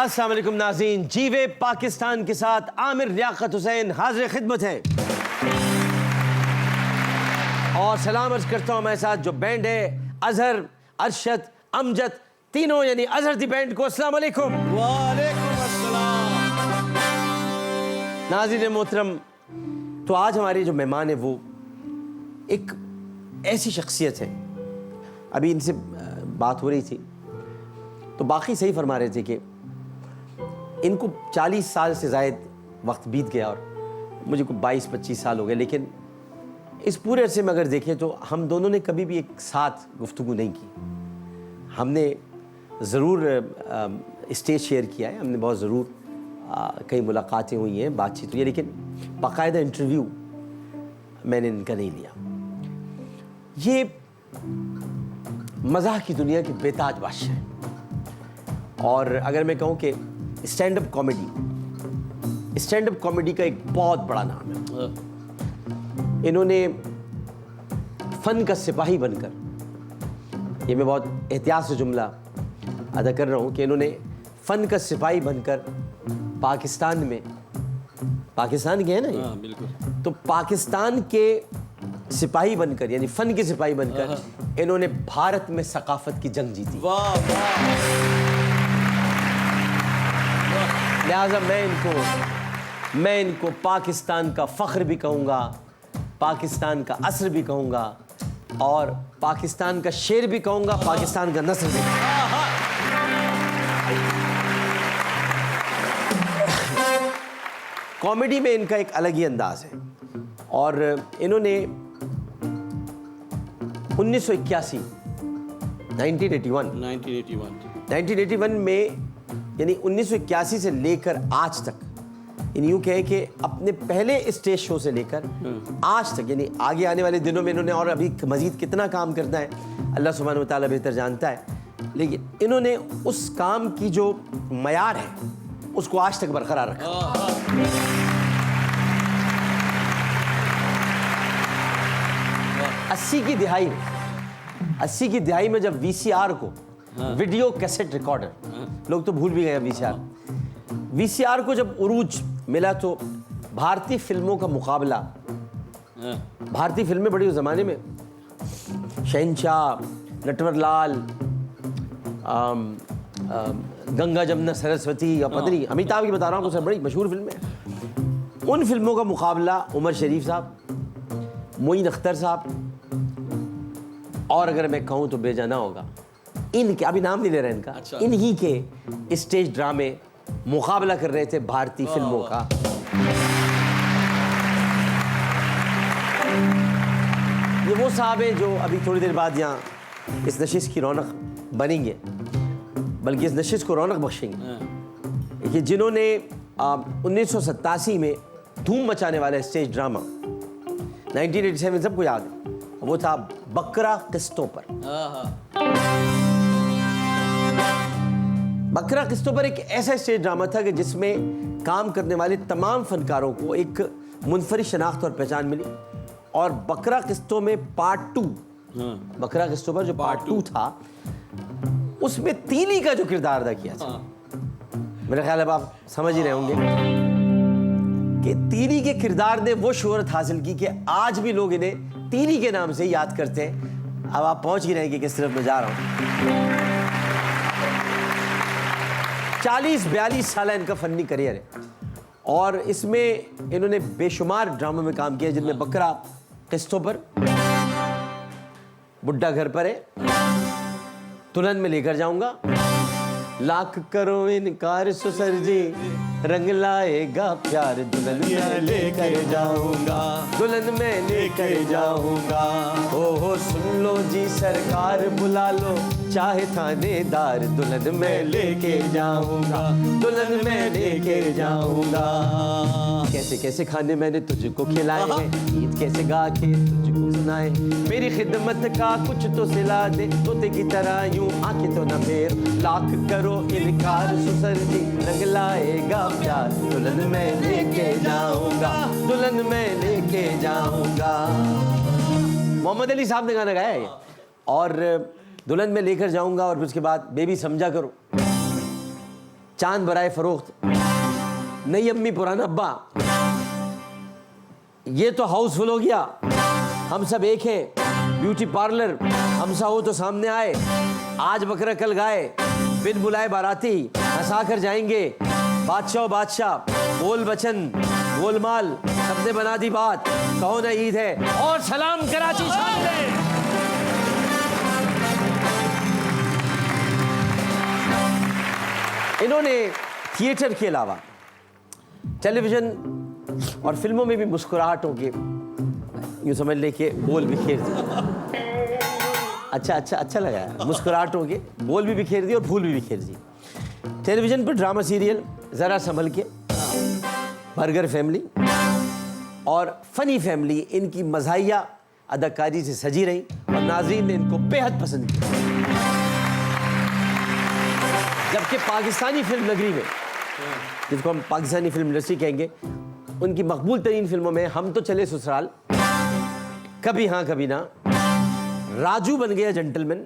अस्सलाम वालेकुम नाज़रीन, जीवे पाकिस्तान के साथ आमिर लियाकत हुसैन हाजिर खिदमत है और सलाम अर्ज करता हूँ मेरे साथ जो बैंड है अजहर, अरशद, अमजद, तीनों यानी अजहर दी बैंड को अस्सलाम वालेकुम। वालेकुम अस्सलाम। नाज़रीन मोहतरम, तो आज हमारे जो मेहमान है वो एक ऐसी शख्सियत है, अभी इनसे बात हो रही थी तो बाकी सही फरमा रहे थे कि इनको 40 साल से ज़ायद वक्त बीत गया और मुझे को 22-25 साल हो गए, लेकिन इस पूरे अरसे में अगर देखें तो हम दोनों ने कभी भी एक साथ गुफ्तगू नहीं की। हमने ज़रूर स्टेज शेयर किया है, हमने बहुत ज़रूर कई मुलाकातें हुई हैं, बातचीत हुई है, लेकिन बाकायदा इंटरव्यू मैंने इनका नहीं लिया। ये मज़ाक की दुनिया के बेताज बादशाह हैं और अगर मैं कहूँ कि स्टैंड अप कॉमेडी का एक बहुत बड़ा नाम है। इन्होंने फ़न का सिपाही बनकर, ये मैं बहुत एहतियात से जुमला अदा कर रहा हूँ कि इन्होंने फ़न का सिपाही बनकर पाकिस्तान में, पाकिस्तान के हैं ना ये? हाँ, बिल्कुल। तो पाकिस्तान के सिपाही बनकर यानी फ़न के सिपाही बनकर इन्होंने भारत में सकाफत की जंग जीती। वाह वाह। लिहाजा मैं इनको पाकिस्तान का फ़ख्र भी कहूँगा, पाकिस्तान का असर भी कहूँगा और पाकिस्तान का शेर भी कहूँगा, पाकिस्तान का नस्ल भी। कॉमेडी में इनका एक अलग ही अंदाज है और इन्होंने 1981 में यानी 1981 से लेकर आज तक, यानी यूँ कहें कि अपने पहले स्टेज शो से लेकर आज तक, यानी आगे आने वाले दिनों में इन्होंने और अभी मज़ीद कितना काम करना है अल्लाह सुब्हानहू व तआला बेहतर जानता है, लेकिन इन्होंने उस काम की जो मयार है उसको आज तक बरकरार रखा। अस्सी की दिहाई में जब वीसीआर को, वीडियो कैसेट रिकॉर्डर, लोग तो भूल भी गए वीसीआर को जब उरूज मिला तो भारतीय फिल्मों का मुकाबला, भारतीय फिल्में बड़ी उस ज़माने में शहंशाह, नटवरलाल, गंगा जमुना सरस्वती और पता नहीं, अमिताभ की बता रहा हूँ, तो बड़ी मशहूर फिल्में हैं। उन फिल्मों का मुकाबला उमर शरीफ साहब, मोइन अख्तर साहब और अगर मैं कहूँ तो बेजाना होगा इनके, अभी नाम नहीं ले रहे इनका, अच्छा। इन्हीं के स्टेज ड्रामे मुकाबला कर रहे थे भारतीय फिल्मों का। ये वो साहब हैं जो अभी थोड़ी देर बाद यहाँ इस नशिश की रौनक बनेंगे, बल्कि इस नशिश को रौनक बख्शेंगे, कि जिन्होंने 1987 में धूम मचाने वाला स्टेज ड्रामा 1987 सबको याद है, वो था बकरा किस्तों पर। बकरा किस्तों पर एक ऐसा स्टेज ड्रामा था कि जिसमें काम करने वाले तमाम फनकारों को एक मुनफरिद शनाख्त और पहचान मिली और बकरा किस्तों में पार्ट 2, बकरा किस्तों पर जो पार्ट 2 था उसमें तीली का जो किरदार अदा किया था, मेरा ख्याल है आप समझ ही रहे होंगे कि तीली के किरदार ने वो शोहरत हासिल की कि आज भी लोग इन्हें तीली के नाम से याद करते हैं। अब आप पहुंच ही रहे हैं कि किस तरफ मैं जा रहा हूं। 40-42 साल इनका फनी करियर है और इसमें इन्होंने बेशुमार ड्रामों में काम किया, जिनमें बकरा किस्तों पर, बुड्ढा घर पर है, दुल्हन में लेकर जाऊंगा, लाख करो इनकार ससुर जी, रंग लाएगा प्यार दुल्हन में लेकर जाऊंगा, दुल्हन में लेकर जाऊंगा, ओहो सुन लो जी सरकार बुला लो, चाहे थानेदार, दुल्हन में लेके जाऊंगा, दुल्हन में लेके जाऊंगा। कैसे कैसे खाने मैंने तुझको खिलाए हैं, गीत कैसे गा के तुझको सुनाए, मेरी खिदमत का कुछ तो सिला दे, तोते की तरह यूं आंखें तो न फेर, लाख करो इनकार ससुर जी, रंग लाएगा प्यार दुल्हन में लेके जाऊंगा, दुल्हन में लेके जाऊंगा। मोहम्मद अली साहब ने गाना गाया है और दुल्हन में लेकर जाऊंगा और फिर उसके बाद बेबी समझा करो, चांद बराए फरोख्त, नई अम्मी पुराना अब्बा, ये तो हाउसफुल हो गया, हम सब एक हैं, ब्यूटी पार्लर, हमसा हो तो सामने आए, आज बकरा कल गाए, बिन बुलाए बाराती हंसा कर जाएंगे, बादशाह बादशाह, बोल बचन गोलमाल, सबने बना दी बात, कहो ना ईद है और सलाम कराची शामिल है। इन्होंने थिएटर के अलावा टेलीविजन और फिल्मों में भी मुस्कुराहटों के, यूँ समझ ले के बोल बिखेर दिए। अच्छा लगा है। मुस्कुराहटों के बोल भी बिखेर दिए और फूल भी बिखेर दिए। टेलीविजन पर ड्रामा सीरियल ज़रा संभल के, बर्गर फैमिली और फनी फैमिली इनकी मज़ाहिया अदाकारी से सजी रही और नाज़रीन ने इनको बेहद पसंद किया। जबकि पाकिस्तानी फिल्म नगरी में, जिसको हम पाकिस्तानी फिल्म इंडस्ट्री कहेंगे, उनकी मकबूल तरीन फिल्मों में हम तो चले ससुराल, कभी हाँ कभी ना, राजू बन गया जेंटलमैन,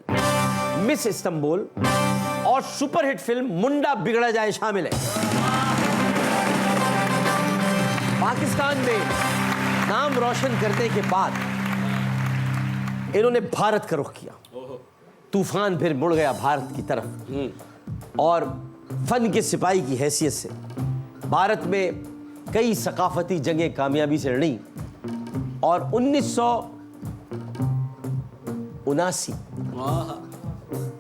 मिस इस्तांबुल और सुपरहिट फिल्म मुंडा बिगड़ा जाए शामिल है। पाकिस्तान में नाम रोशन करने के बाद इन्होंने भारत का रुख किया। तूफान फिर मुड़ गया भारत की तरफ और फन के सिपाही की हैसियत से भारत में कई सकाफती जंगें कामयाबी से लड़ी और 1979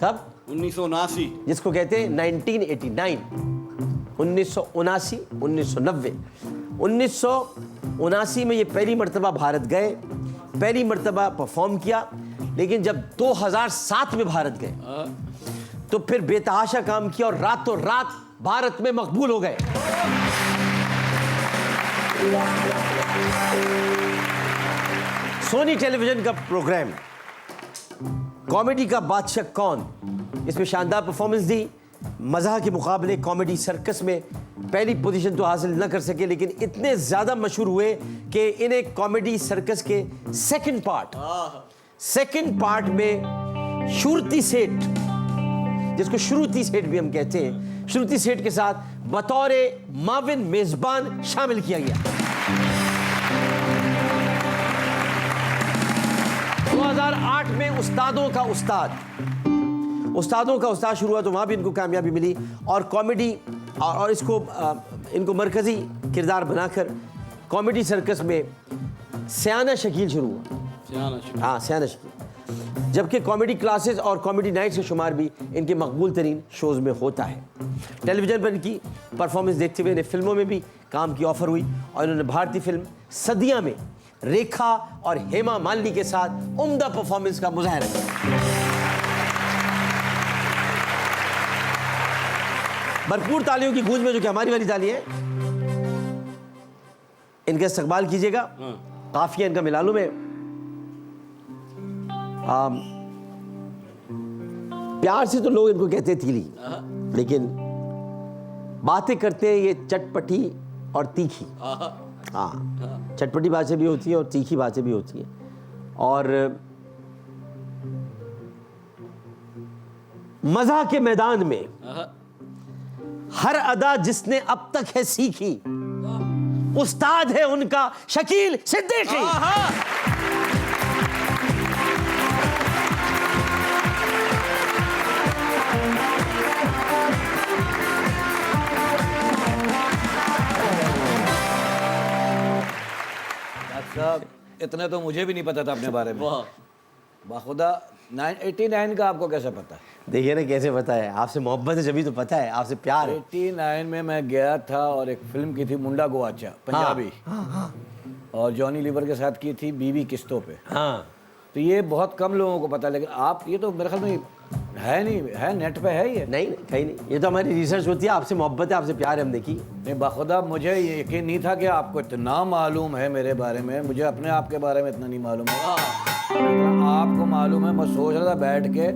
कब 1979 जिसको कहते हैं 1989, 1979, 1990, 1979 में ये पहली मर्तबा भारत गए, पहली मर्तबा परफॉर्म किया, लेकिन जब 2007 में भारत गए तो फिर बेतहाशा काम किया और रातों रात भारत में मकबूल हो गए। सोनी टेलीविजन का प्रोग्राम कॉमेडी का बादशाह कौन, इसमें शानदार परफॉर्मेंस दी। मज़ाह के मुकाबले कॉमेडी सर्कस में पहली पोजीशन तो हासिल न कर सके, लेकिन इतने ज़्यादा मशहूर हुए कि इन्हें कॉमेडी सर्कस के सेकंड पार्ट में श्रुति सेठ, जिसको श्रुति सेठ भी हम कहते हैं, श्रुति सेठ के साथ बतौर माविन मेजबान शामिल किया गया। 2008 में उस्तादों का उस्ताद शुरू हुआ तो वहाँ भी इनको कामयाबी मिली और कॉमेडी और इसको इनको मरकज़ी किरदार बनाकर कॉमेडी सर्कस में सयाना शकील शुरू हुआ। हाँ, सयाना शकील। जबकि कॉमेडी क्लासेस और कॉमेडी नाइट्स का शुमार भी इनके मकबूल तरीन शोज़ में होता है। टेलीविज़न पर इनकी परफॉर्मेंस देखते हुए इन्हें फिल्मों में भी काम की ऑफ़र हुई और इन्होंने भारतीय फिल्म सदिया में रेखा और हेमा मालिनी के साथ उम्दा परफॉर्मेंस का मुजाहरा किया। भरपूर तालियों की गूंज में, जो कि हमारी वाली ताली है, इनका इस्तकबाल कीजिएगा। काफिया इनका मिला लूं मैं। प्यार से तो लोग इनको कहते तीली, लेकिन बातें करते हैं ये चटपटी और तीखी। हाँ, चटपटी बातें भी होती है और तीखी बातें भी होती हैं। और मज़ा के मैदान में हर अदा जिसने अब तक है सीखी, उस्ताद है उनका शकील सिद्दीकी। साहब, इतने तो मुझे भी नहीं पता था अपने बारे में। बाखुदा 89 का आपको कैसे पता है? देखिए ना कैसे पता है, आपसे मोहब्बत है जभी तो पता है, आपसे प्यार है। 89 में मैं गया था और एक फिल्म की थी मुंडा गुआचा, पंजाबी। हाँ। और जॉनी लीवर के साथ की थी बीवी किस्तों पे। हाँ, तो ये बहुत कम लोगों को पता है, लेकिन आप ये तो मेरे ख्याल में है नहीं, है नेट पे है ये? नहीं कहीं नहीं, ये तो हमारी रिसर्च होती है। आपसे मोहब्बत है, आपसे प्यार है, हम देखिए। नहीं बाखुदा, मुझे ये यकीन नहीं था कि आपको इतना मालूम है मेरे बारे में। मुझे अपने आप के बारे में इतना नहीं मालूम है, आपको मालूम है। मैं सोच रहा था बैठ के,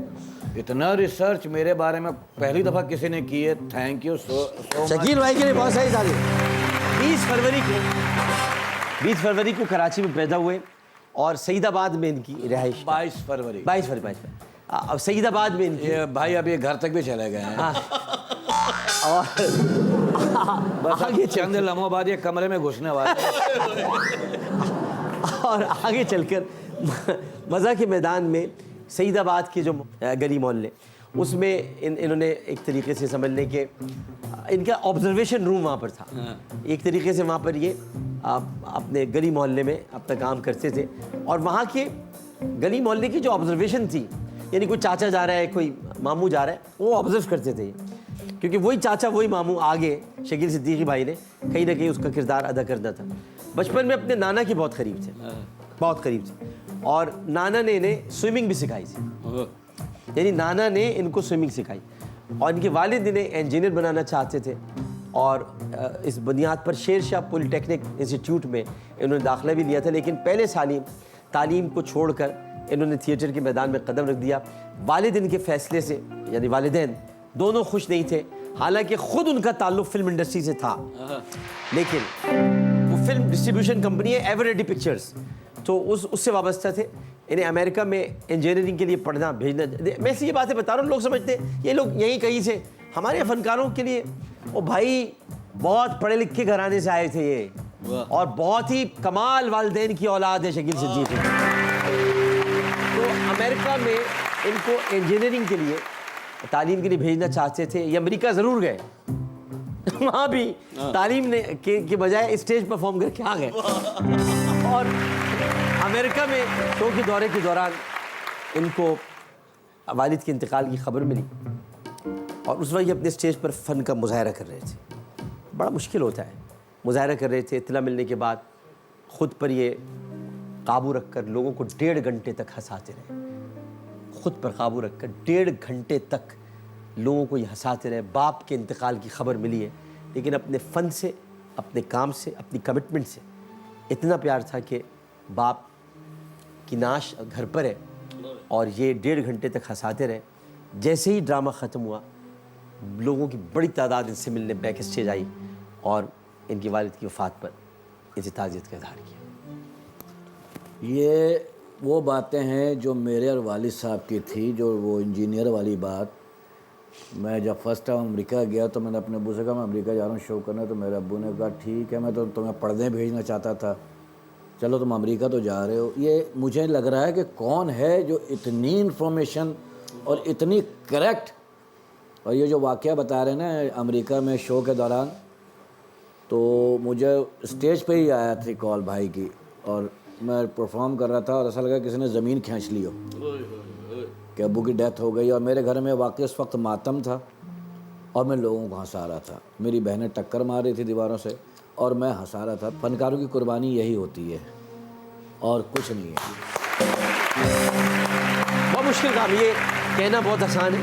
इतना रिसर्च मेरे बारे में पहली दफ़ा किसी ने की है। थैंक यू सो शकील भाई के लिए बहुत सारी तारीफ। 20 फरवरी को कराची में पैदा हुए और सईदाबाद में इनकी रिहाइश। 22 फरवरी। अब सईदाबाद में इनकी। ये भाई अभी घर तक भी चले गए हैं। हाँ। और बस आगे चंद लम्हों बाद ये कमरे में घुसने वाले हैं। और आगे चलकर मज़ा के मैदान में सईदाबाद के जो गली मोहल्ले उसमें इन्होंने एक तरीके से समझ लें कि इनका ऑब्जर्वेशन रूम वहाँ पर था। एक तरीके से वहाँ पर ये अपने गली मोहल्ले में अपना काम करते थे और वहाँ के गली मोहल्ले की जो ऑब्जर्वेशन थी, यानी कोई चाचा जा रहा है, कोई मामू जा रहा है, वो ऑब्जर्व करते थे क्योंकि वही चाचा वही मामू आगे शकील सिद्दीकी भाई ने कहीं ना कहीं उसका किरदार अदा करना था। बचपन में अपने नाना के बहुत करीब थे, बहुत करीब थे और नाना ने इन्हें स्विमिंग भी सिखाई थी, यानी नाना ने इनको स्विमिंग सिखाई और इनके वालिद इन्हें इंजीनियर बनाना चाहते थे और इस बुनियाद पर शेर शाह पॉलिटेक्निक इंस्टीट्यूट में इन्होंने दाखिला भी लिया था। लेकिन पहले साल ही तालीम को छोड़कर इन्होंने थिएटर के मैदान में कदम रख दिया। वालिद इनके फैसले से यानी वालिदैन दोनों खुश नहीं थे, हालांकि ख़ुद उनका ताल्लुक़ फिल्म इंडस्ट्री से था, लेकिन वो फिल्म डिस्ट्रीब्यूशन कंपनी है एवरेडी पिक्चर्स, तो उससे वाबस्ता थे। इन्हें अमेरिका में इंजीनियरिंग के लिए पढ़ना भेजना, मैं ये बातें बता रहा हूँ, लोग समझते हैं ये लोग यहीं कहीं से हमारे फनकारों के लिए, ओ भाई बहुत पढ़े लिखे घराने से आए थे ये और बहुत ही कमाल वालिदैन की औलाद है शकील सिद्दीकी। तो अमेरिका में इनको इंजीनियरिंग के लिए तालीम के लिए भेजना चाहते थे। ये अमेरिका ज़रूर गए, वहाँ भी तालीम ने के बजाय स्टेज परफॉर्म करके आ गए और अमेरिका में शो के दौरे के दौरान इनको वालिद के इंतकाल की खबर मिली और उस वक्त ये अपने स्टेज पर फ़न का मुजाहरा कर रहे थे। बड़ा मुश्किल होता है, मुजाहरा कर रहे थे। इत्तला मिलने के बाद ख़ुद पर ये काबू रखकर लोगों को 1.5 घंटे तक हंसाते रहे, ख़ुद पर काबू रखकर 1.5 घंटे तक लोगों को ये हंसाते रहे। बाप के इंतकाल की खबर मिली है, लेकिन अपने फ़न से, अपने काम से, अपनी कमिटमेंट से इतना प्यार था कि बाप की नाश घर पर है और ये 1.5 घंटे तक हंसाते रहे। जैसे ही ड्रामा ख़त्म हुआ, लोगों की बड़ी तादाद इनसे मिलने बैक स्टेज आई और इनकी वालिद की वफ़ात पर इनसे ताज़ियत का इज़हार किया। ये वो बातें हैं जो मेरे और वालिद साहब की थी, जो वो इंजीनियर वाली बात। मैं जब फर्स्ट टाइम अमेरिका गया तो मैंने अपने अब्बू से कहा मैं अमेरिका जा रहा हूँ शो करने, तो मेरे अब्बू ने कहा ठीक है, मैं तो तुम्हें पढ़ने भेजना चाहता था, चलो तुम अमेरिका तो जा रहे हो। ये मुझे लग रहा है कि कौन है जो इतनी इन्फॉर्मेशन और इतनी करेक्ट, और ये जो वाक़या बता रहे हैं ना अमेरिका में शो के दौरान, तो मुझे स्टेज पे ही आया थी कॉल भाई की और मैं परफॉर्म कर रहा था और ऐसा लगा किसी ने ज़मीन खींच ली हो कि अब्बू की डेथ हो गई। और मेरे घर में वाकई उस वक्त मातम था और मैं लोगों को हंसा रहा था। मेरी बहनें टक्कर मार रही थी दीवारों से और मैं हंसा रहा था। फनकारों की कुर्बानी यही होती है और कुछ नहीं है। बहुत मुश्किल काम, ये कहना बहुत आसान है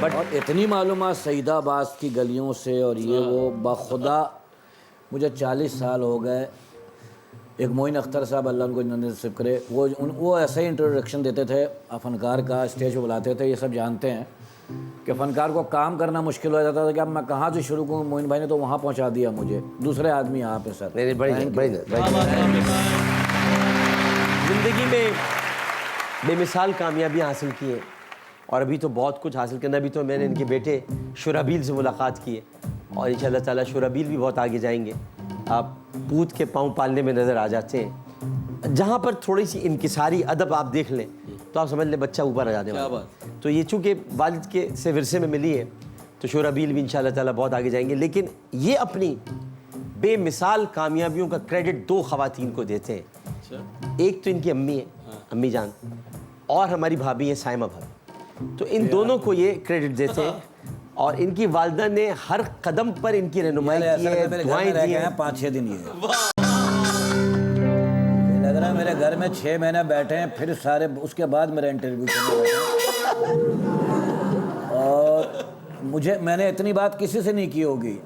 बट और इतनी मालूमात सईदाबाद की गलियों से और ये वो बखुदा मुझे 40 साल हो गए। एक मोइन अख्तर साहब अल्लाह उनको नसीब करे, वो ऐसे ही इंट्रोडक्शन देते थे फ़नकार का, स्टेज पर बुलाते थे। ये सब जानते हैं कि फ़नकार को काम करना मुश्किल हो जाता था कि अब मैं कहाँ से शुरू करूँ। मोइन भाई ने तो वहाँ पहुँचा दिया मुझे, दूसरे आदमी यहाँ पे सर। ज़िंदगी में बेमिसाल कामयाबी हासिल की है और अभी तो बहुत कुछ हासिल करना। अभी तो मैंने इनके बेटे शुराबील से मुलाकात की है और इंशाअल्लाह ताला शुराबील भी बहुत आगे जाएंगे। आप पूत के पाँव पालने में नज़र आ जाते हैं। जहाँ पर थोड़ी सी इनकिसारी अदब आप देख लें तो आप समझ लें बच्चा ऊपर आ जाने वाला है। तो ये चूँकि वालिद के से विरसे में मिली है तो शुराबील भी इंशाअल्लाह ताला बहुत आगे जाएंगे। लेकिन ये अपनी बेमिसाल कामयाबियों का क्रेडिट 2 ख़वातीन को देते हैं। एक तो इनकी अम्मी है, अम्मी जान, और हमारी भाभी है साइमा भाभी। तो इन दोनों को ये क्रेडिट देते हैं और इनकी वालिदा ने हर कदम पर इनकी रहनुमाई की है, दुआएं दी हैं। 5-6 दिन ये लग रहा है मेरे घर में 6 महीने बैठे हैं, फिर सारे उसके बाद मेरा इंटरव्यू करने बैठे। और मैंने इतनी बात किसी से नहीं की होगी,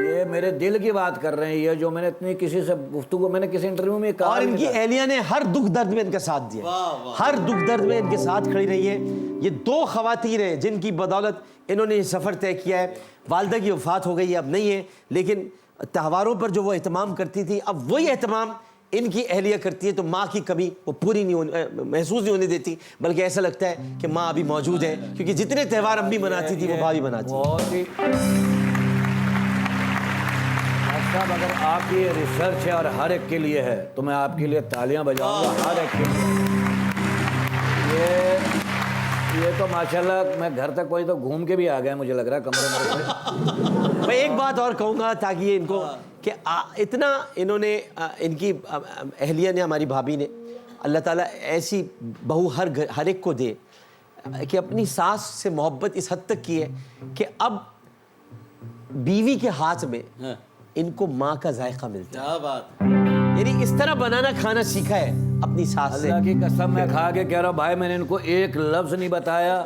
ये मेरे दिल की बात कर रहे हैं। ये जो मैंने इतनी किसी से गुफ्तगू मैंने किसी इंटरव्यू में कहा। और इनकी एहलिया ने हर दुख दर्द में इनका साथ दिया, हर दुख दर्द में इनके साथ खड़ी रही है। ये 2 ख़वातीन हैं जिनकी बदौलत इन्होंने ये सफ़र तय किया है। वालिदा की वफ़ात हो गई है, अब नहीं है, लेकिन त्योहारों पर जो वो एहतमाम करती थी अब वही एहतमाम इनकी एहलिया करती है। तो माँ की कमी वो पूरी नहीं महसूस नहीं होने देती, बल्कि ऐसा लगता है कि माँ अभी मौजूद है, क्योंकि जितने त्यौहार अम्मी मनाती थी वो भाभी मनाती। बहुत ही साहब अगर आपकी ये रिसर्च है और हर एक के लिए है तो मैं आपके लिए तालियां बजाऊंगा, हर एक के लिए। ये तो माशाल्लाह मैं घर तक कोई तो घूम के भी आ गया, मुझे लग रहा है कमरे में से। मैं एक बात और कहूँगा ताकि ये इनको कि इतना इन्होंने इनकी अहलिया ने, हमारी भाभी ने, अल्लाह ताला ऐसी बहू हर एक को दे कि अपनी सास से मोहब्बत इस हद तक की है कि अब बीवी के हाथ में इनको माँ का जायका मिलता है। क्या बात। यानी इस तरह बनाना खाना सीखा है अपनी सास से। अल्लाह की कसम मैं खा के कह रहा हूँ भाई, मैंने इनको एक लफ्ज़ नहीं बताया।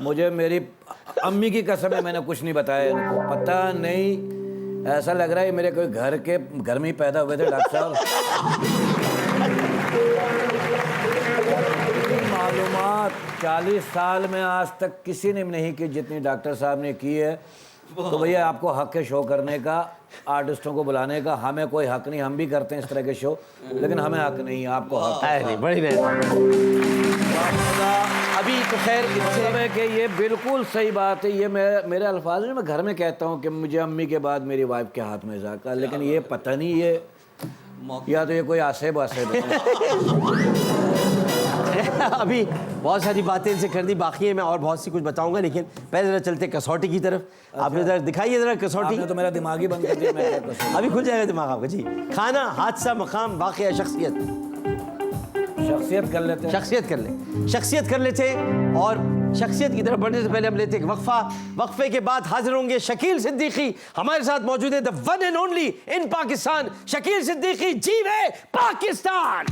मुझे मेरी अम्मी की कसम है, मैंने कुछ नहीं बताया इनको। पता नहीं, ऐसा लग रहा है मेरे कोई घर में ही पैदा हुए थे डॉक्टर साहब। मालूमात 40 साल में आज तक किसी ने नहीं की जितनी डॉक्टर साहब ने की है। तो भैया आपको हक है शो करने का, आर्टिस्टों को बुलाने का। हमें कोई हक नहीं, हम भी करते हैं इस तरह के शो, लेकिन हमें हक नहीं है, आपको हक है। नहीं, बड़ी अभी तो खैर मतलब कि ये बिल्कुल सही बात है। ये मेरे अल्फाज में मैं घर में कहता हूँ कि मुझे अम्मी के बाद मेरी वाइफ के हाथ में जाकर, लेकिन ये पता नहीं ये या तो ये कोई आसेब अभी बहुत सारी बातें इनसे कर दी, बाकी है मैं और बहुत सी कुछ बताऊंगा, लेकिन पहले जरा चलते कसौटी की तरफ। आपने जरा दिखाइए जरा कसौटी। तो मेरा दिमाग ही बंद कर दिया। मैं अभी खुल जाएगा दिमाग आपका जी। खाना, हादसा, मकाम, वाक़या, शख्सियत। शख्सियत कर लेते हैं। शख्सियत कर लेते हैं। और शख्सियत की तरफ बढ़ने से पहले हम लेते हैं एक वक्फा। वक्फे के बाद हाजिर होंगे शकील सिद्दीकी। हमारे साथ मौजूद है the one and only in Pakistan, Shakeel Siddiqui. जीवे पाकिस्तान।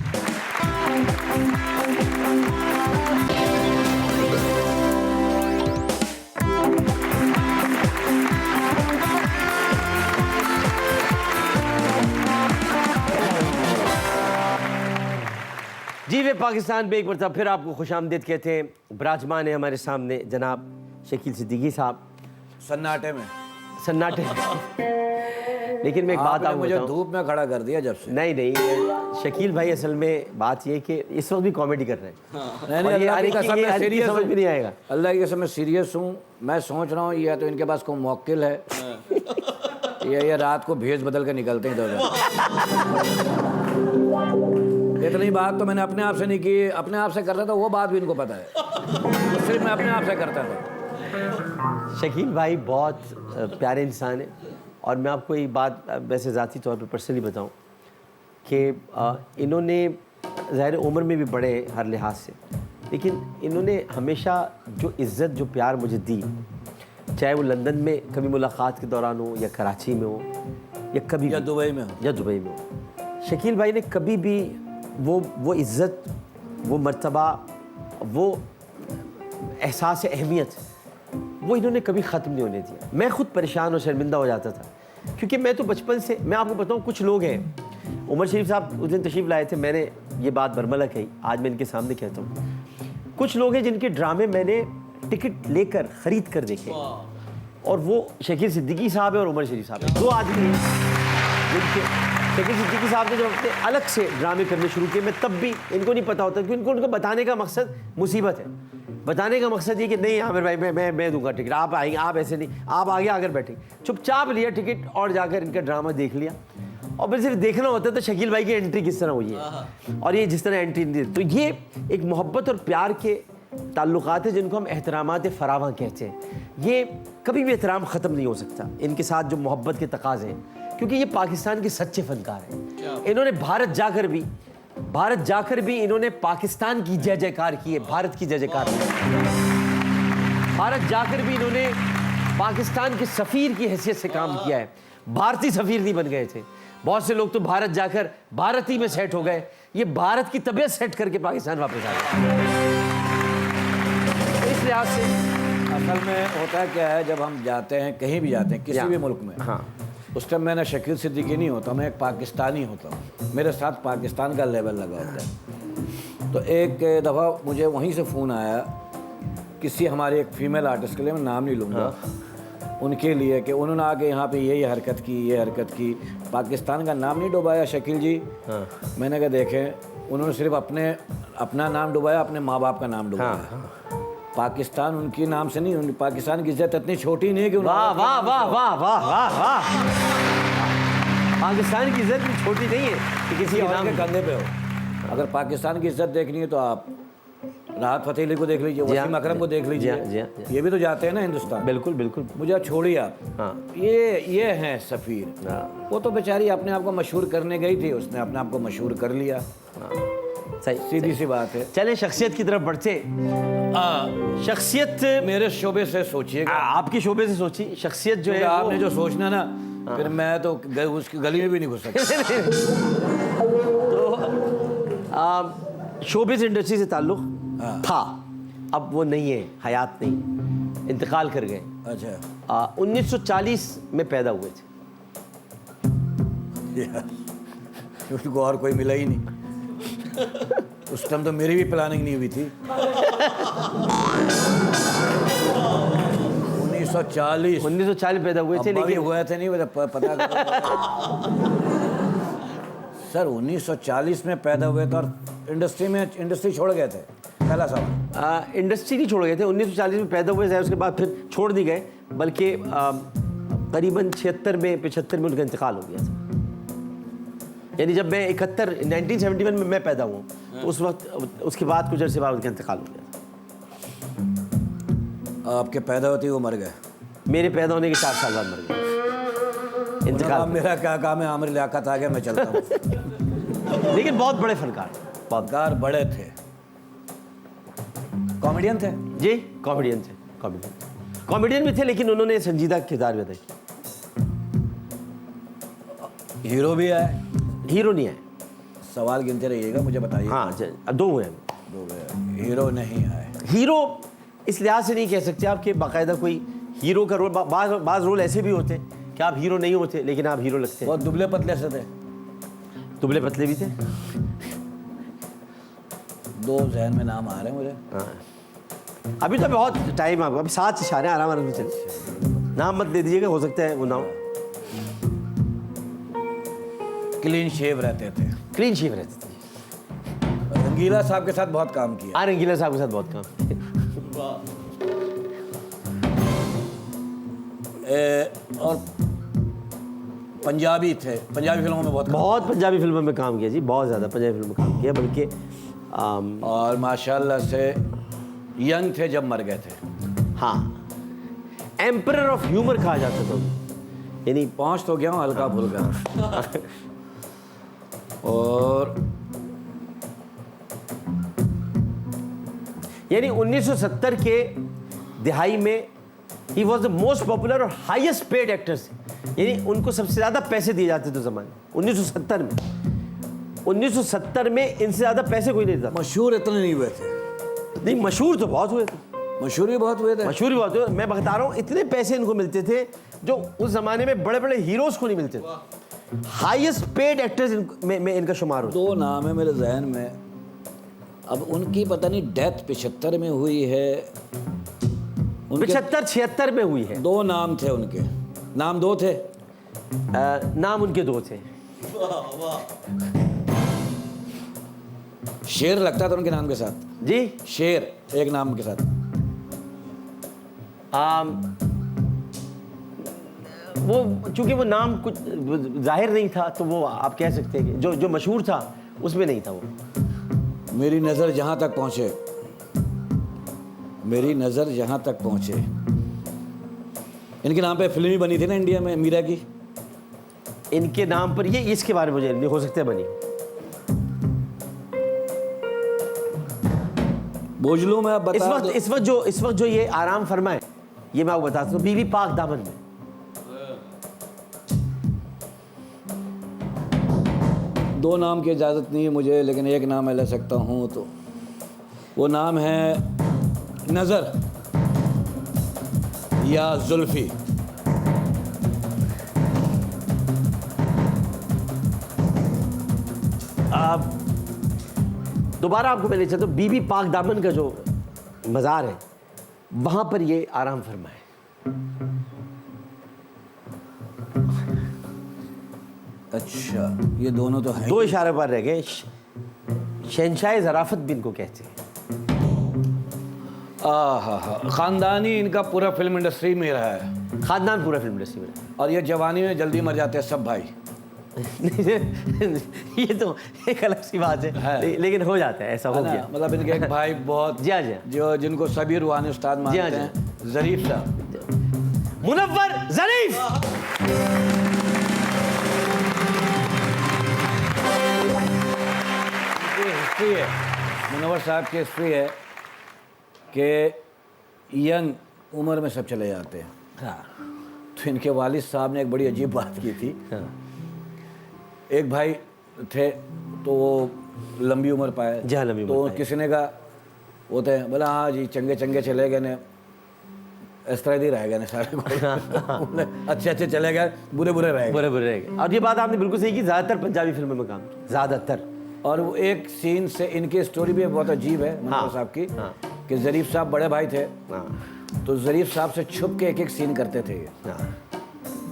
जीवे पाकिस्तान पे एक मरतबा फिर आपको खुशामदीद कहते हैं। विराजमान है हमारे सामने जनाब शकील सिद्दीकी साहब, सन्नाटे में। लेकिन मैं एक बात आपको मुझे बताऊं, धूप में खड़ा कर दिया जब से। नहीं शकील भाई असल में बात ये कि इस वक्त भी कॉमेडी कर रहे हैं। नहीं, अल्लाह की कसम मैं सीरियस समझ भी नहीं आएगा। अल्लाह की कसम मैं सीरियस हूँ। मैं सोच रहा हूँ या तो इनके पास कोई मौक्किल है या ये रात को भेज बदल के निकलते हैं इधर। इतनी बात तो मैंने अपने आप से नहीं की, अपने आप से करता था वो बात भी इनको पता है, तो सिर्फ मैं अपने आप से करता था। शकील भाई बहुत प्यारे इंसान है। और मैं आपको एक बात वैसे ज़ाती तौर पर पर्सनली बताऊं कि इन्होंने ज़ाहिर उम्र में भी बड़े हर लिहाज से, लेकिन इन्होंने हमेशा जो इज़्ज़त जो प्यार मुझे दी, चाहे वो लंदन में कभी मुलाकात के दौरान हो या कराची में हो या कभी या दुबई में हो, शकील भाई ने कभी भी वो इज़्ज़त, वो मर्तबा, वो एहसास अहमियत, वो इन्होंने कभी ख़त्म नहीं होने दिया। मैं ख़ुद परेशान और शर्मिंदा हो जाता था, क्योंकि मैं तो बचपन से, मैं आपको बताऊं, कुछ लोग हैं, उमर शरीफ साहब उस दिन तशरीफ़ लाए थे, मैंने ये बात बरमला कही, आज मैं इनके सामने कहता हूँ। कुछ लोग हैं जिनके ड्रामे मैंने टिकट लेकर ख़रीद कर देखे, और वो शकील सिद्दीकी साहब है और उमर शरीफ साहब है, दो आदमी जिनके शकील सिद्दीकी साहब ने जब अपने अलग से ड्रामे करने शुरू किए, मैं तब भी इनको नहीं पता होता, क्योंकि उनको बताने का मकसद मुसीबत है। बताने का मकसद ये कि नहीं आमिर भाई मैं दूंगा टिकट, आप आएंगे, आप ऐसे नहीं, आप आगे आकर बैठेंगे। चुपचाप लिया टिकट और जाकर इनका ड्रामा देख लिया। और फिर सिर्फ देखना होता तो शकील भाई की एंट्री किस तरह हुई है और ये जिस तरह एंट्री दी, तो ये एक मोहब्बत और प्यार के ताल्लुकात है जिनको हम एहतरामात फरावां कहते हैं। ये कभी भी एहतराम ख़त्म नहीं हो सकता इनके साथ जो मोहब्बत के तकाज़े हैं, क्योंकि ये पाकिस्तान के सच्चे फनकार हैं। इन्होंने भारत जाकर भी इन्होंने पाकिस्तान की जय जयकार की है, भारत की जय जयकार की। भारत जाकर भी इन्होंने पाकिस्तान के सफ़ीर की हैसियत से काम किया है, भारतीय सफ़ीर नहीं बन गए थे। बहुत से लोग तो भारत जाकर भारत ही में सेट हो गए, ये भारत की तबीयत सेट करके पाकिस्तान वापस आ गए। इस लिहाज से असल में होता है क्या है, जब हम जाते हैं कहीं भी जाते हैं किसी भी मुल्क में, हाँ, उस टाइम मैं ना शकील सिद्दीकी नहीं होता, मैं एक पाकिस्तानी होता हूँ, मेरे साथ पाकिस्तान का लेवल लगा होता है। तो एक दफ़ा मुझे वहीं से फ़ोन आया किसी हमारे एक फ़ीमेल आर्टिस्ट के लिए, मैं नाम नहीं लूँगा, उनके लिए, कि उन्होंने आके यहाँ पे ये हरकत की, पाकिस्तान का नाम नहीं डुबाया शकील जी। मैंने कहा देखें, उन्होंने सिर्फ अपना नाम डुबाया, अपने माँ बाप का नाम डुबाया। पाकिस्तान उनके नाम से नहीं, पाकिस्तान की इज्जत इतनी छोटी नहीं है कि वाह वाह वाह वाह वाह वाह वाह, पाकिस्तान की इज्जत भी छोटी नहीं है कि किसी के और नाम के कंधे पे हो। अगर पाकिस्तान की इज्जत देखनी है तो आप राहत फ़तेह अली को देख लीजिए, जी हाँ, वसीम अकरम को देख लीजिए, जी हाँ, जी हाँ, जी हाँ। ये भी तो जाते हैं ना हिंदुस्तान। बिल्कुल बिल्कुल। मुझे आप छोड़िए आप, हाँ ये हैं सफ़ीर। हाँ वो तो बेचारी अपने आप को मशहूर करने गई थी, उसने अपने आप को मशहूर कर लिया, हाँ, सही सीधी सी बात है। चले शख्सियत की तरफ बढ़ते। शख्सियत मेरे शोबे से सोचिएगा, आपके शोबे से सोची शख्सियत जो है आपने जो सोचना ना, फिर मैं तो उसकी गली में भी नहीं घुस सकता। तो शोबिस इंडस्ट्री से ताल्लुक़ हाँ। था, अब वो नहीं है, हयात नहीं, इंतकाल कर गए। अच्छा 1940 में पैदा हुए थे। उसको और कोई मिला ही नहीं। उस टाइम तो मेरी भी प्लानिंग नहीं हुई थी। 1940 पैदा हुए थे, लेकिन लेकिन हुए थे नहीं, पता सर 1940 में पैदा हुए थे और इंडस्ट्री छोड़ गए थे। पहला सवाल। इंडस्ट्री नहीं छोड़ गए थे, 1940 में पैदा हुए थे, उसके बाद फिर छोड़ नहीं गए, बल्कि करीबन 76 में 75 में उनका इंतकाल हो गया था। यानी जब मैं 1971 में मैं पैदा हुआ, तो उस वक्त उसके बाद कुछ अर्से बाद उनका इंतकाल हो गया था। आपके पैदा होते ही वो मर गए? मेरे पैदा होने के 4 साल बाद मर गए। इंतकाल। मेरा क्या काम है, आमिर लियाकत आ गया, मैं चलता हूँ। लेकिन बहुत बड़े फनकार, फनकार बड़े थे, कॉमेडियन थे जी, कॉमेडियन थे, कॉमेडियन भी थे, लेकिन उन्होंने संजीदा किरदार भी अदा किया। हीरो भी आए? हीरो नहीं आए। सवाल गिनते रहिएगा, मुझे बताइए। हाँ, अब 2 हुए हैं। हीरो नहीं आए। हीरो इस लिहाज से नहीं कह सकते आप कि बाकायदा कोई हीरो का रोल, बाज़ रोल ऐसे भी होते हैं कि आप हीरो नहीं होते लेकिन आप हीरो लगते हैं। बहुत दुबले पतले से थे? दुबले पतले भी थे। 2 जहन में नाम आ रहे हैं मुझे। हाँ, अभी तो बहुत टाइम आपको, अभी 7 इशारे आराम से चले, नाम मत दे दीजिएगा, हो सकता है वो ना हो। क्लीन शेव रहते थे। क्लीन शेव रहते थे। रंगीला साहब के साथ बहुत काम किया। रंगीला साहब के साथ बहुत काम किया। और पंजाबी थे, पंजाबी फिल्मों में बहुत पंजाबी फिल्मों में काम किया जी, बहुत ज़्यादा पंजाबी फिल्मों में काम किया, बल्कि और माशाल्लाह से यंग थे जब मर गए थे। हाँ, एम्परर ऑफ ह्यूमर कहा जाता था, यानी पहुंच तो गया हूँ हल्का फुल्का। और यानी 1970 के दिहाई में he was the most popular और हाईएस्ट पेड एक्टर्स, यानी उनको सबसे ज़्यादा पैसे दिए जाते थे ज़माने 1970 में। 1970 में इनसे ज़्यादा पैसे कोई नहीं देता। मशहूर इतने नहीं हुए थे? नहीं, मशहूर तो बहुत हुए थे। मशहूर भी बहुत हुए थे। मशहूर भी बहुत हुए। मैं बता रहा हूँ, इतने पैसे इनको मिलते थे जो उस ज़माने में बड़े बड़े हीरोज़ को नहीं मिलते थे। हाईएस्ट पेड एक्टर्स में इनका शुमार हो। 2 नाम है मेरे जहन में, अब उनकी पता नहीं डेथ 75 में हुई है, 75-76 में हुई है। 2 नाम थे उनके, नाम 2 थे। नाम उनके 2 थे। शेर लगता था उनके नाम के साथ जी, शेर एक नाम के साथ। वो चूंकि वो नाम कुछ जाहिर नहीं था, तो वो आप कह सकते हैं कि जो मशहूर था उसमें नहीं था वो। मेरी नज़र जहाँ तक पहुँचे, मेरी नज़र जहाँ तक पहुँचे, इनके नाम पे फिल्म ही बनी थी ना इंडिया में, मीरा की। इनके नाम पर, ये इसके बारे में मुझे नहीं हो सकता बनी। बोझलू में आप बता इस वक्त जो ये आराम फरमाए, ये मैं आपको बताता हूँ, बीबी पाक दामन में। दो नाम की इजाज़त नहीं है मुझे, लेकिन एक नाम मैं ले सकता हूँ, तो वो नाम है नज़र या जुल्फ़ी। आप दोबारा आपको मैं ले चलता हूँ, बीबी पाक दामन का जो मज़ार है वहाँ पर ये आराम फरमाए। अच्छा, ये दोनों तो हैं। 2 इशारे पर रह गए। शहंशाह ज़राफ़त भी इनको कहते हैं। ख़ानदानी इनका पूरा फिल्म इंडस्ट्री में रहा है। ख़ानदान पूरा फिल्म इंडस्ट्री में रहा है। और ये जवानी में जल्दी मर जाते हैं सब भाई। ये तो एक अलग सी बात है, लेकिन हो जाता है, ऐसा हो है ना? गया। मतलब इनके एक भाई बहुत जी हाँ, जी हाँ। जो जिनको सभी रूहानी उस्ताद मानते हाँ, जी। हैं, ज़रीफ साहब। मुनव्वर ज़रीफ। हिस्ट्री है, मुनव्वर साहब की हिस्ट्री है कि यंग उम्र में सब चले जाते हैं। हाँ तो इनके वालिद साहब ने एक बड़ी अजीब बात की थी। हाँ एक भाई थे तो वो लंबी उम्र पाए। जी हाँ, लंबी उम्र तो पाए। किसी ने कहा वो थे, बोला हाँ जी चंगे चंगे चले गए ने, इस तरह ही रह गए ने सारे को। अच्छे अच्छे चले गए, बुरे बुरे रह गए। बुरे बुरे रहेंगे। और ये बात आपने बिल्कुल सही की, ज़्यादातर पंजाबी फिल्मों में काम किया, ज़्यादातर। और वो एक सीन से इनकी स्टोरी भी बहुत अजीब है मुनव्वर साहब की, कि ज़रीफ साहब बड़े भाई थे, तो ज़रीफ साहब से छुप के एक सीन करते थे।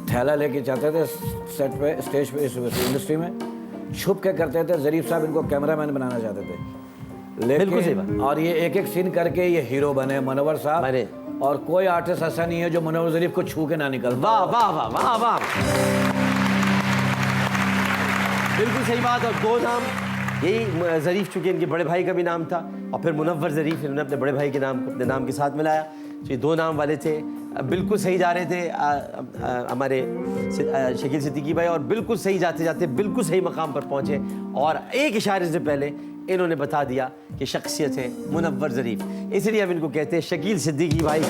थैला लेके जाते थे सेट पे, स्टेज पे, इस इंडस्ट्री में छुप के करते थे। ज़रीफ साहब इनको कैमरामैन बनाना चाहते थे, बिल्कुल सही बात। लेकिन और ये एक सीन करके ये हीरो बने मुनव्वर साहब। और कोई आर्टिस्ट ऐसा नहीं है जो मुनव्वर ज़रीफ को छू के ना निकल। वाह वाह वाह वाह वाह, बिल्कुल सही बात। और दो नाम यही, ज़रीफ चूँकि इनके बड़े भाई का भी नाम था, और फिर मुनव्वर ज़रीफ इन्होंने अपने बड़े भाई के नाम को अपने नाम के साथ मिलाया। तो ये दो नाम वाले थे, बिल्कुल सही जा रहे थे हमारे शकील सिद्दीकी भाई, और बिल्कुल सही जाते जाते बिल्कुल सही मकाम पर पहुँचे। और एक इशारे से पहले इन्होंने बता दिया कि शख्सियत है मुनव्वर ज़रीफ, इसलिए हम इनको कहते हैं शकील सिद्दीकी भाई।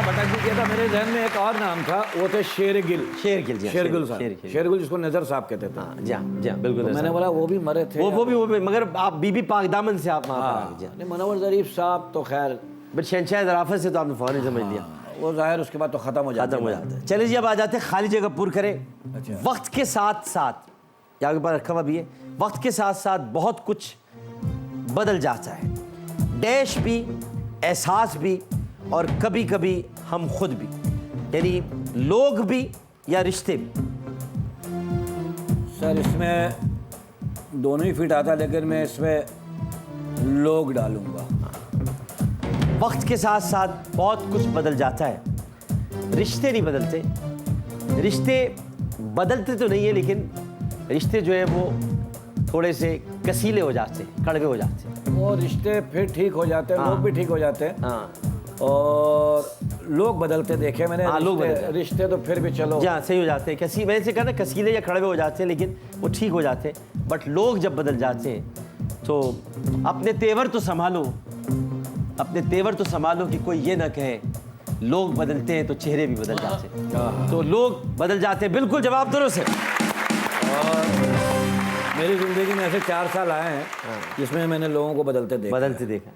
भटक भी किया था, मेरे जहन में एक और नाम था, वो थे शेरगिल। शेरगिल जी, शेरगिल साहब, शेरगिल जिसको नजर साहब कहते थे। हाँ जी हाँ जी हाँ, बिल्कुल। मैंने बोला वो भी मरे थे। वो भी, मगर आप बीबी पाक दामन से आप वहाँ पर आ गए। नहीं, मुनव्वर ज़रीफ साहब तो खैर, बट शहंशाह ज़राफ़त से तो आपने फ़ौरन समझ लिया, वो जाहिर उसके बाद तो ख़त्म हो जाता है। चलिए जी, अब आ जाते हैं खाली जगह पूर करें। अच्छा। वक्त के साथ साथ, यहाँ के पास रखा हुआ भी है, वक्त के साथ साथ बहुत कुछ बदल जाता है, डैश भी, एहसास भी, और कभी कभी हम खुद भी, यानी लोग भी या रिश्ते भी। सर इसमें दोनों ही फिट आता है, लेकिन मैं इसमें लोग डालूंगा। वक्त के साथ साथ बहुत कुछ बदल जाता है, रिश्ते नहीं बदलते। रिश्ते बदलते तो नहीं है, लेकिन रिश्ते जो है वो थोड़े से कसीले हो जाते हैं, कड़वे हो जाते हैं। वो रिश्ते फिर ठीक हो जाते हैं, लोग भी ठीक हो जाते हैं। हाँ, और लोग बदलते देखे मैंने। हाँ, लोग बदलते हैं। रिश्ते तो फिर भी चलो जी हाँ, सही हो जाते हैं। मैंने से कहा ना, कसीले या कड़वे हो जाते हैं, लेकिन वो ठीक हो जाते हैं। बट लोग जब बदल जाते हैं तो अपने तेवर तो संभालो, अपने तेवर तो संभालो कि कोई ये ना कहे लोग बदलते हैं तो चेहरे भी बदल जाते हैं। तो लोग बदल जाते हैं, बिल्कुल जवाब दुरुस्त है। और मेरी ज़िंदगी में ऐसे 4 साल आए हैं जिसमें मैंने लोगों को बदलते देखा।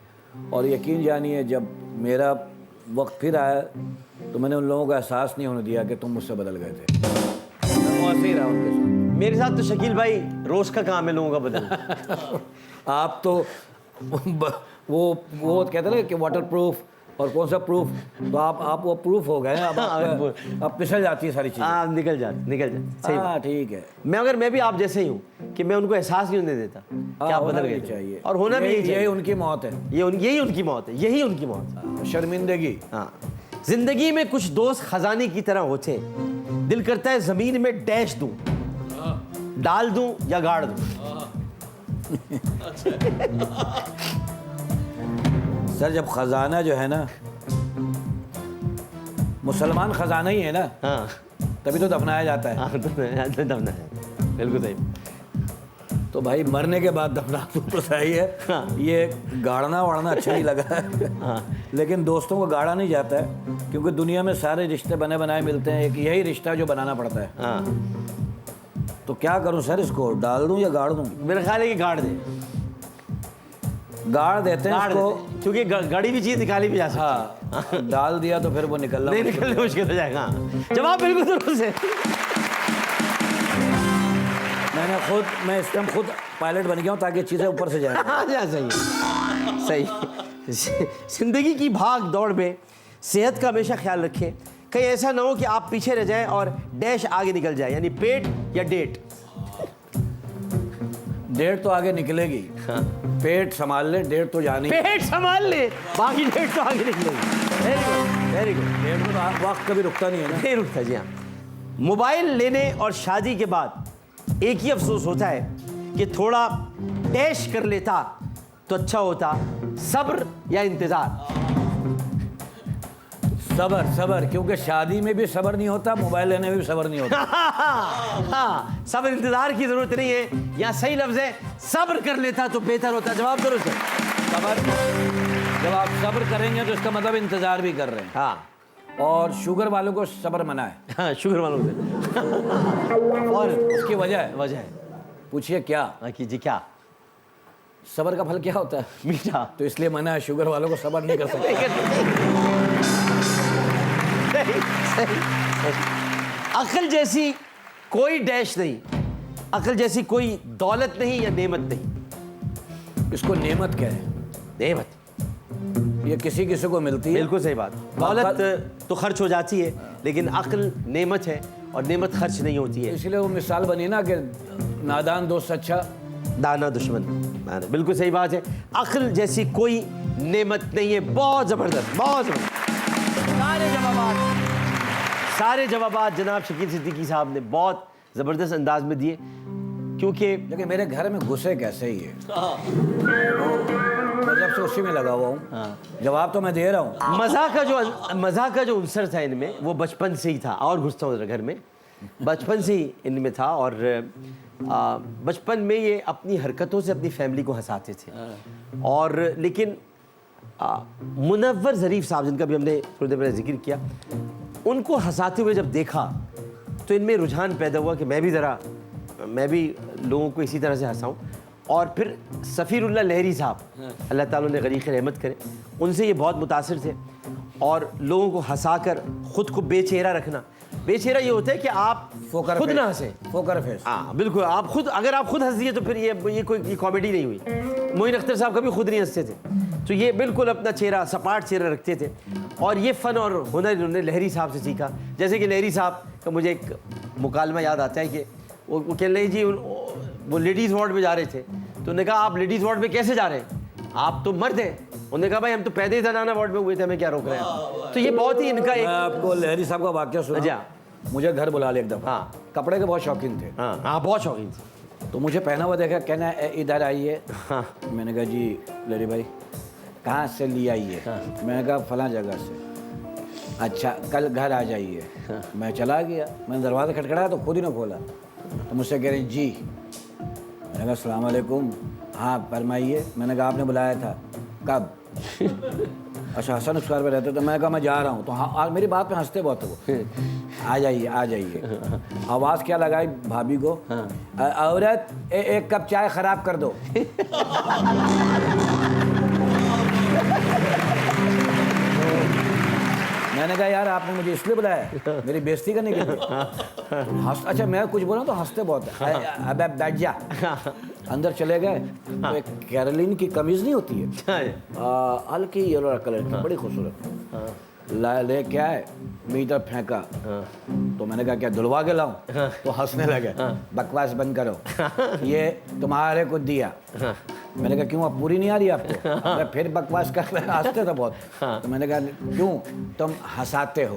और यकीन जानिए, जब मेरा वक्त फिर आया तो मैंने उन लोगों को एहसास नहीं होने दिया कि तुम मुझसे बदल गए थे। मैं ऐसे ही रहा उनके साथ। मेरे साथ तो शकील भाई रोज़ का काम है लोगों का बदलना। आप तो वो कहते ना कि वाटर प्रूफ और कौन सा प्रूफ, तो आप वो प्रूफ हो गए हैं। अब फिसल जाती है सारी चीज़ें। हाँ, निकल जाती सही। हाँ ठीक है। मैं भी आप जैसे ही हूँ कि मैं उनको एहसास नहीं होने देता कि आप बदल गए चाहिए, और होना भी यही उनकी मौत है। यही उनकी मौत है, यही उनकी मौत है। शर्मिंदगी। हाँ, जिंदगी में कुछ दोस्त खजाने की तरह होते हैं, दिल करता है जमीन में डैश दूं, डाल दूं या गाड़ दूं। सर जब खजाना जो है ना, मुसलमान खजाना ही है ना, हाँ, तभी तो दफनाया जाता है। हाँ, तो दफना है, बिल्कुल सही। तो भाई मरने के बाद दफना तो सही है। हाँ। ये गाड़ना वाड़ना अच्छा नहीं लगा है। हाँ। लेकिन दोस्तों को गाड़ा नहीं जाता है, क्योंकि दुनिया में सारे रिश्ते बने बनाए मिलते हैं, एक यही रिश्ता है जो बनाना पड़ता है। हाँ, तो क्या करूं सर, इसको डाल दूं या गाड़ दूं? मेरा ख्याल है कि गाड़ दे, गाड़ देते हैं इसको, क्योंकि गड़ी भी चीज निकाली भी जा सकती है। हाँ डाल दिया तो फिर वो निकलना नहीं, निकलने मुश्किल हो जाएगा। जवाब बिल्कुल दुरुस्त है। मैं इस टाइम खुद पायलट बन गया हूँ ताकि चीज़ें ऊपर से जाएं। हाँ, सही सही। जिंदगी की भाग दौड़ में सेहत का हमेशा ख्याल रखें, कहीं ऐसा ना हो कि आप पीछे रह जाएं और डैश आगे निकल जाए, यानी पेट या डेट। डेट तो आगे निकलेगी। हाँ। पेट संभाल ले, डेट तो जानी। पेट संभाल ले, बाकी डेट तो आगे निकलेगी। Very good, very good. Date में तो वक्त कभी रुकता नहीं है ना। नहीं रुकता जी। हाँ, मोबाइल लेने और शादी के बाद एक ही अफसोस होता है कि थोड़ा डैश कर लेता तो अच्छा होता, सब्र या इंतजार। सबर सबर, क्योंकि शादी में भी सबर नहीं होता, मोबाइल लेने में भी सबर नहीं होता। हाँ, सब्र इंतजार की जरूरत नहीं है, यहाँ सही लफ्ज है सब्र कर लेता तो बेहतर होता। जवाब दुरुस्त है। सबर, जब आप सब्र करेंगे तो इसका मतलब इंतजार भी कर रहे हैं। हाँ और शुगर वालों को सब्र मना है। हाँ, शुगर वालों से। और उसकी वजह है पूछिए क्या? हाँ कीजिए क्या? सबर का फल क्या होता है? मीठा। तो इसलिए मना है, शुगर वालों को सबर नहीं कर सकते। अक्ल जैसी कोई डैश नहीं, अक्ल जैसी कोई दौलत नहीं या नेमत नहीं। इसको नेमत कह है। नेमत ये किसी किसी को मिलती है। बिल्कुल सही बात। दौलत तो खर्च हो जाती है, लेकिन अक्ल नेमत है और नेमत खर्च नहीं होती है। इसलिए वो मिसाल बनी ना कि नादान दोस्त अच्छा, दाना दुश्मन। बिल्कुल सही बात है। अक्ल जैसी कोई नेमत नहीं है। बहुत जबरदस्त, बहुत जबरदस्त। सारे जवाबात जनाब शकील सिद्दीकी साहब ने बहुत जबरदस्त अंदाज में दिए, क्योंकि लेकिन मेरे घर में घुसे कैसे ही है। मैं जब से उसी में लगा हुआ हूँ। जवाब तो मैं दे रहा हूँ। मज़ा का जो अनसर था इनमें, वो बचपन से ही था। और घुसता हूँ घर में, बचपन से ही इनमें था। और बचपन में ये अपनी हरकतों से अपनी फैमिली को हंसाते थे। और लेकिन मुनव्वर ज़रीफ साहब, जिनका भी हमने थोड़ी देर पहले जिक्र किया, उनको हंसाते हुए जब देखा तो इनमें रुझान पैदा हुआ कि मैं भी लोगों को इसी तरह से हंसाऊं। और फिर सफ़ीरुल्लाह लहरी साहब, अल्लाह ताला उन्हें गरीक़ रहमत करे, उनसे ये बहुत मुतासिर थे। और लोगों को हंसाकर ख़ुद को बेचेहरा रखना। बेचेहरा ये होता है कि आप खुद ना हंसें, फोकर फेस। हाँ बिल्कुल। आप खुद, अगर आप खुद हंस दिए तो फिर ये कोई कॉमेडी नहीं हुई। मोइन अख्तर साहब कभी खुद नहीं हंसते थे, तो ये बिल्कुल अपना चेहरा, सपाट चेहरा रखते थे। और ये फ़न और हुनर इन्होंने लहरी साहब से सीखा। जैसे कि लहरी साहब का मुझे एक मुकालमा याद आता है कि वो कह रहे जी, वो लेडीज़ वार्ड में जा रहे थे, तो उन्होंने कहा आप लेडीज़ वार्ड में कैसे जा रहे हैं, आप तो मर्द हैं। उन्होंने कहा भाई हम तो पैदे ही जनाना वार्ड में हुए थे, हमें क्या रोक रहे हैं। तो ये बहुत ही इनका मैं आपको लहरी साहब का वाक्य सुना। मुझे घर बुला लिया एक दफ़ा। हाँ, कपड़े के बहुत शौकीन थे। हाँ बहुत शौकीन थे। तो मुझे पहना हुआ देखा, कहना इधर आइए। हाँ। मैंने कहा जी लहरी भाई कहाँ से लिया ये? मैंने कहा फलां जगह से। अच्छा कल घर आ जाइए। मैं चला गया, मैंने दरवाज़ा खटखटाया तो खुद ही ना खोला। तो मुझसे कह रहे जी। मैंने कहा अस्सलाम वालेकुम। हाँ फरमाइए। मैंने कहा आपने बुलाया था, कब? अच्छा हसन स्क्वायर पे रहते। तो मैंने कहा मैं जा रहा हूँ। तो हाँ, आज मेरी बात पे हंसते बहुत है वो। आ जाइए आ जाइए। आवाज़ क्या लगाई भाभी को? औरत एक कप चाय ख़राब कर दो। मैंने कहा यार आपने मुझे इसलिए बुलाया मेरी बेइज्जती करने के लिए? अच्छा मैं कुछ बोला तो हंसते बहुत है। अब बैठ जा। अंदर चले गए तो एक कैरोलिन की कमीज नहीं होती है, हल्की येलो कलर की, बड़ी खूबसूरत। ले क्या है, मेरी तरफ फेंका। तो मैंने कहा क्या धुलवा के लाऊं? तो हंसने लगे। बकवास बंद करो, ये तुम्हारे को दिया। मैंने कहा क्यों, अब पूरी नहीं आ रही आपको? फिर बकवास कर रहे, हंसते थे बहुत। तो मैंने कहा क्यों, तुम हंसाते हो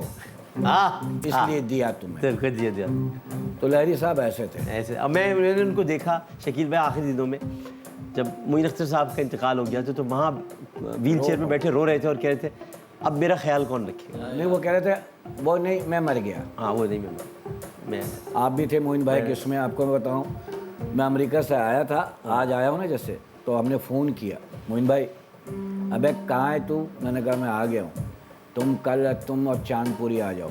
इसलिए दिया तुम्हें। दिया। तो लहरी साहब ऐसे थे। ऐसे अब मैंने उनको देखा शकील भाई आखिरी दिनों में, जब मोइन अख्तर साहब का इंतकाल हो गया तो वहाँ व्हील चेयर में बैठे रो रहे थे और कह रहे थे अब मेरा ख्याल कौन रखेगा। नहीं वो कह रहे थे वो नहीं मैं मर गया। हाँ वो नहीं मैं आप भी थे मोइन भाई किसमें, आपको मैं बताऊँ, मैं अमेरिका से आया था, आज आया हूँ ना जैसे, तो हमने फ़ोन किया मोइन भाई अबे कहाँ है तू? मैंने कहा मैं आ गया हूँ, तुम और चांदपुरी आ जाओ।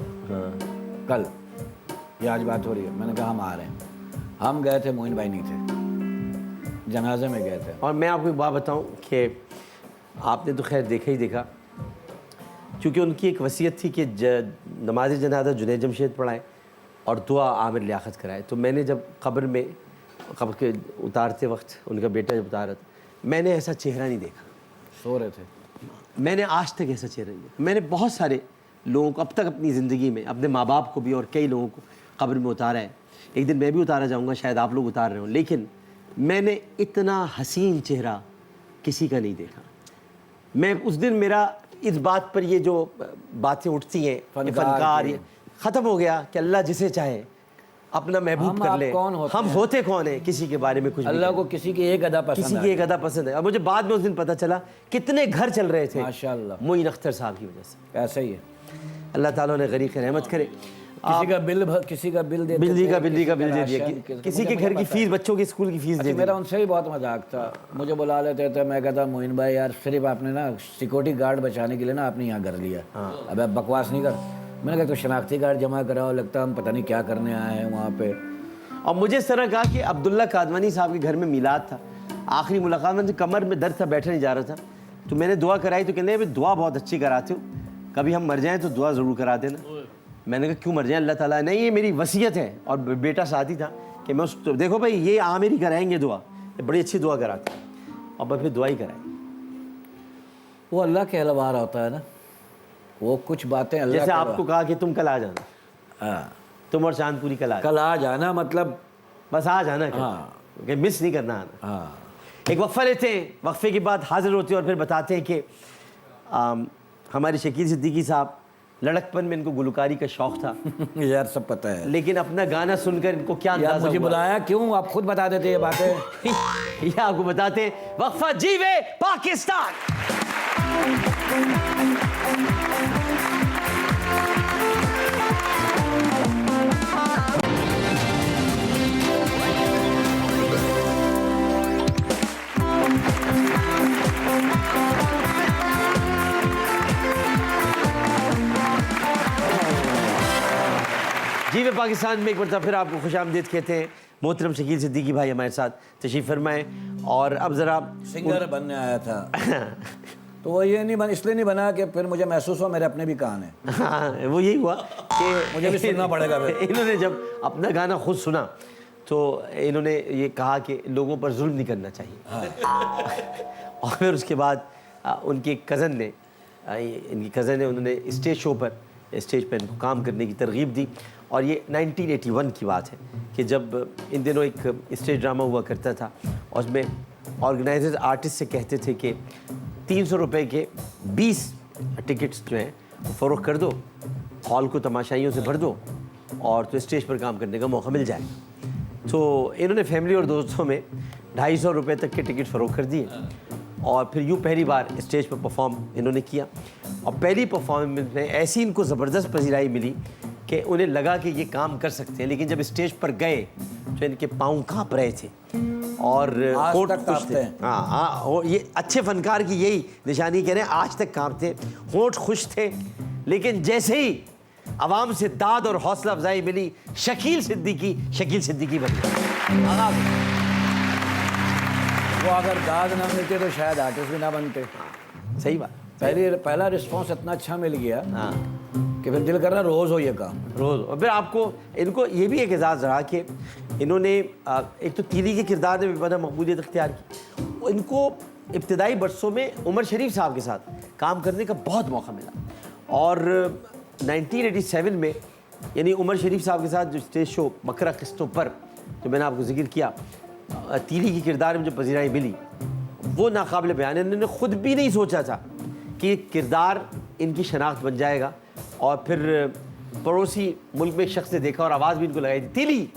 कल ये आज बात हो रही है। मैंने कहा हम आ रहे हैं। हम गए थे, मोइन भाई नहीं थे, जनाजे में गए थे। और मैं आपको एक बात बताऊं कि आपने तो खैर देखा ही देखा, क्योंकि उनकी एक वसीयत थी कि नमाज जनाजा जुनैद जमशेद पढ़ाएं और दुआ आमिर लियाकत कराए। तो मैंने जब कब्र के उतारते वक्त उनका बेटा जब उतारा था, मैंने ऐसा चेहरा नहीं देखा। सो रहे थे। मैंने आज तक ऐसा चेहरा नहीं देखा। मैंने बहुत सारे लोगों को अब तक अपनी ज़िंदगी में, अपने माँ बाप को भी और कई लोगों को कब्र में उतारा है। एक दिन मैं भी उतारा जाऊँगा, शायद आप लोग उतार रहे हो, लेकिन मैंने इतना हसीन चेहरा किसी का नहीं देखा। मैं उस दिन मेरा इस बात पर ये जो बातें उठती हैं, फनकार ख़त्म हो गया कि अल्लाह जिसे चाहे अपना महबूब हम कर आप ले। कौन होते हम हैं? होते कौन है किसी के बारे में कुछ भी अल्लाह को किसी की एक अदा पसंद किसी आ की एक अदा पसंद है। और मुझे बाद में उस दिन पता चला कितने घर चल रहे थे माशाअल्लाह, मोइन अख्तर साहब की वजह से। ऐसा ही है। अल्लाह ताला ने गरीक रहमत करे। किसी का बिल देते बिजली थे, का बिल दे दिया राशन, किसी के घर की फीस, बच्चों की स्कूल की फीस दे अच्छा, दी। मेरा उनसे ही बहुत मजाक था। मुझे बुला लेते थे, मैं कहता मोइन भाई यार सिर्फ आपने ना सिक्योरिटी गार्ड बचाने के लिए ना आपने यहाँ कर लिया। अब आप बकवास नहीं कर। मैंने कहा तो शनाख्ती कार्ड जमा कराओ, लगता हम पता नहीं क्या करने आए हैं वहाँ पे। और मुझे इस तरह कहा कि अब्दुल्ला कादवानी साहब के घर में मिलाद था, आखिरी मुलाकात में कमर में दर्द था, बैठा नहीं जा रहा था, तो मैंने दुआ कराई तो कहने दुआ बहुत अच्छी कराते हो, कभी हम मर जाएं तो दुआ ज़रूर करा देना। मैंने कहा क्यों मर जाएं, अल्लाह ताला नहीं ये मेरी वसीयत है। और बेटा साथ ही था कि मैं उस तो देखो भाई ये आमिर ही कराएंगे दुआ, ये बड़ी अच्छी दुआ कराते और मैं फिर दुआ ही कराई। वो अल्लाह के अलवार होता है ना, वो कुछ बातें अल्लाह जैसे के आपको कहा कि तुम कल आ जाना, हाँ, तुम और चांदपुरी कल आ कल आ जाना मतलब बस आ जाना कल, हाँ। कि मिस नहीं करना आना। हाँ। एक वक्फा लेते हैं, वक्फे के बाद हाजिर होते हैं और फिर बताते हैं कि हमारे शकील सिद्दीकी साहब लड़कपन में इनको गुलकारी का शौक था यार सब पता है लेकिन अपना गाना सुनकर इनको क्या यार, अंदाजा मुझे हुआ? बुलाया क्यों, आप खुद बता देते ये बातें। ये आपको बताते हैं, वक्फा जीवे पाकिस्तान। जीवे पाकिस्तान में एक बार फिर आपको खुशामदीद कहते हैं। मोहतरम शकील सिद्दीकी भाई हमारे साथ तशरीफ़ फरमाएं। और अब ज़रा सिंगर बनने आया था तो वो ये नहीं बन, इसलिए नहीं बना कि फिर मुझे महसूस हुआ मेरे अपने भी कान है। हाँ वो यही हुआ कि मुझे भी सुनना पड़ेगा फिर। इन्होंने जब अपना गाना खुद सुना तो इन्होंने ये कहा कि लोगों पर जुल्म नहीं करना चाहिए। और फिर उसके बाद उनके कज़न ने इनकी कज़न ने उन्होंने स्टेज पर इनको काम करने की तरगीब दी। और ये 1981 की बात है कि जब इन दिनों एक स्टेज ड्रामा हुआ करता था और उसमें ऑर्गेनाइजर आर्टिस्ट से कहते थे कि 300 रुपये के 20 टिकट्स जो हैं वो फ़रोख्त कर दो, हॉल को तमाशाइयों से भर दो और तो स्टेज पर काम करने का मौका मिल जाए। तो इन्होंने फैमिली और दोस्तों में 250 रुपये तक के टिकट फ़रोख्त कर दिए और फिर यूँ पहली बार स्टेज पर परफॉर्म इन्होंने किया। और पहली परफॉर्मेंस में ऐसी इनको ज़बरदस्त पजीराई मिली कि उन्हें लगा कि ये काम कर सकते हैं। लेकिन जब स्टेज पर गए तो इनके पाँव काँप रहे थे और आज होंठ तक खुश काँपते थे। हैं। हाँ, ये अच्छे फनकार की यही निशानी कह रहे हैं, आज तक काँपते, होंठ खुश थे। लेकिन जैसे ही आवाम से दाद और हौसला अफजाई मिली, शकील सिद्दीकी बन गए। वो अगर दाद ना मिलते तो शायद आर्टिस्ट भी ना बनते। सही बात। पहला रिस्पॉन्स इतना अच्छा मिल गया हाँ कि फिर दिल करना रोज़ हो ये काम। रोज़। और फिर आपको इनको ये भी एक एजाज़ रहा कि इन्होंने एक तो तीली के किरदार में भी बड़ा मकबूलियत अख्तियार की। इनको इब्तदाई बरसों में उमर शरीफ साहब के साथ काम करने का बहुत मौका मिला। और 1987 में यानी उमर शरीफ साहब के साथ जो स्टेज शो बकरा किस्तों पर जो मैंने आपको जिक्र किया, तीली के किरदार में जो पजीराई मिली वो नाकाबिल बयान है। इन्होंने ख़ुद भी नहीं सोचा था कि किरदार इनकी शनाख्त बन जाएगा। और फिर पड़ोसी मुल्क में एक शख्स ने देखा और आवाज़ भी इनको लगाई थी तीली।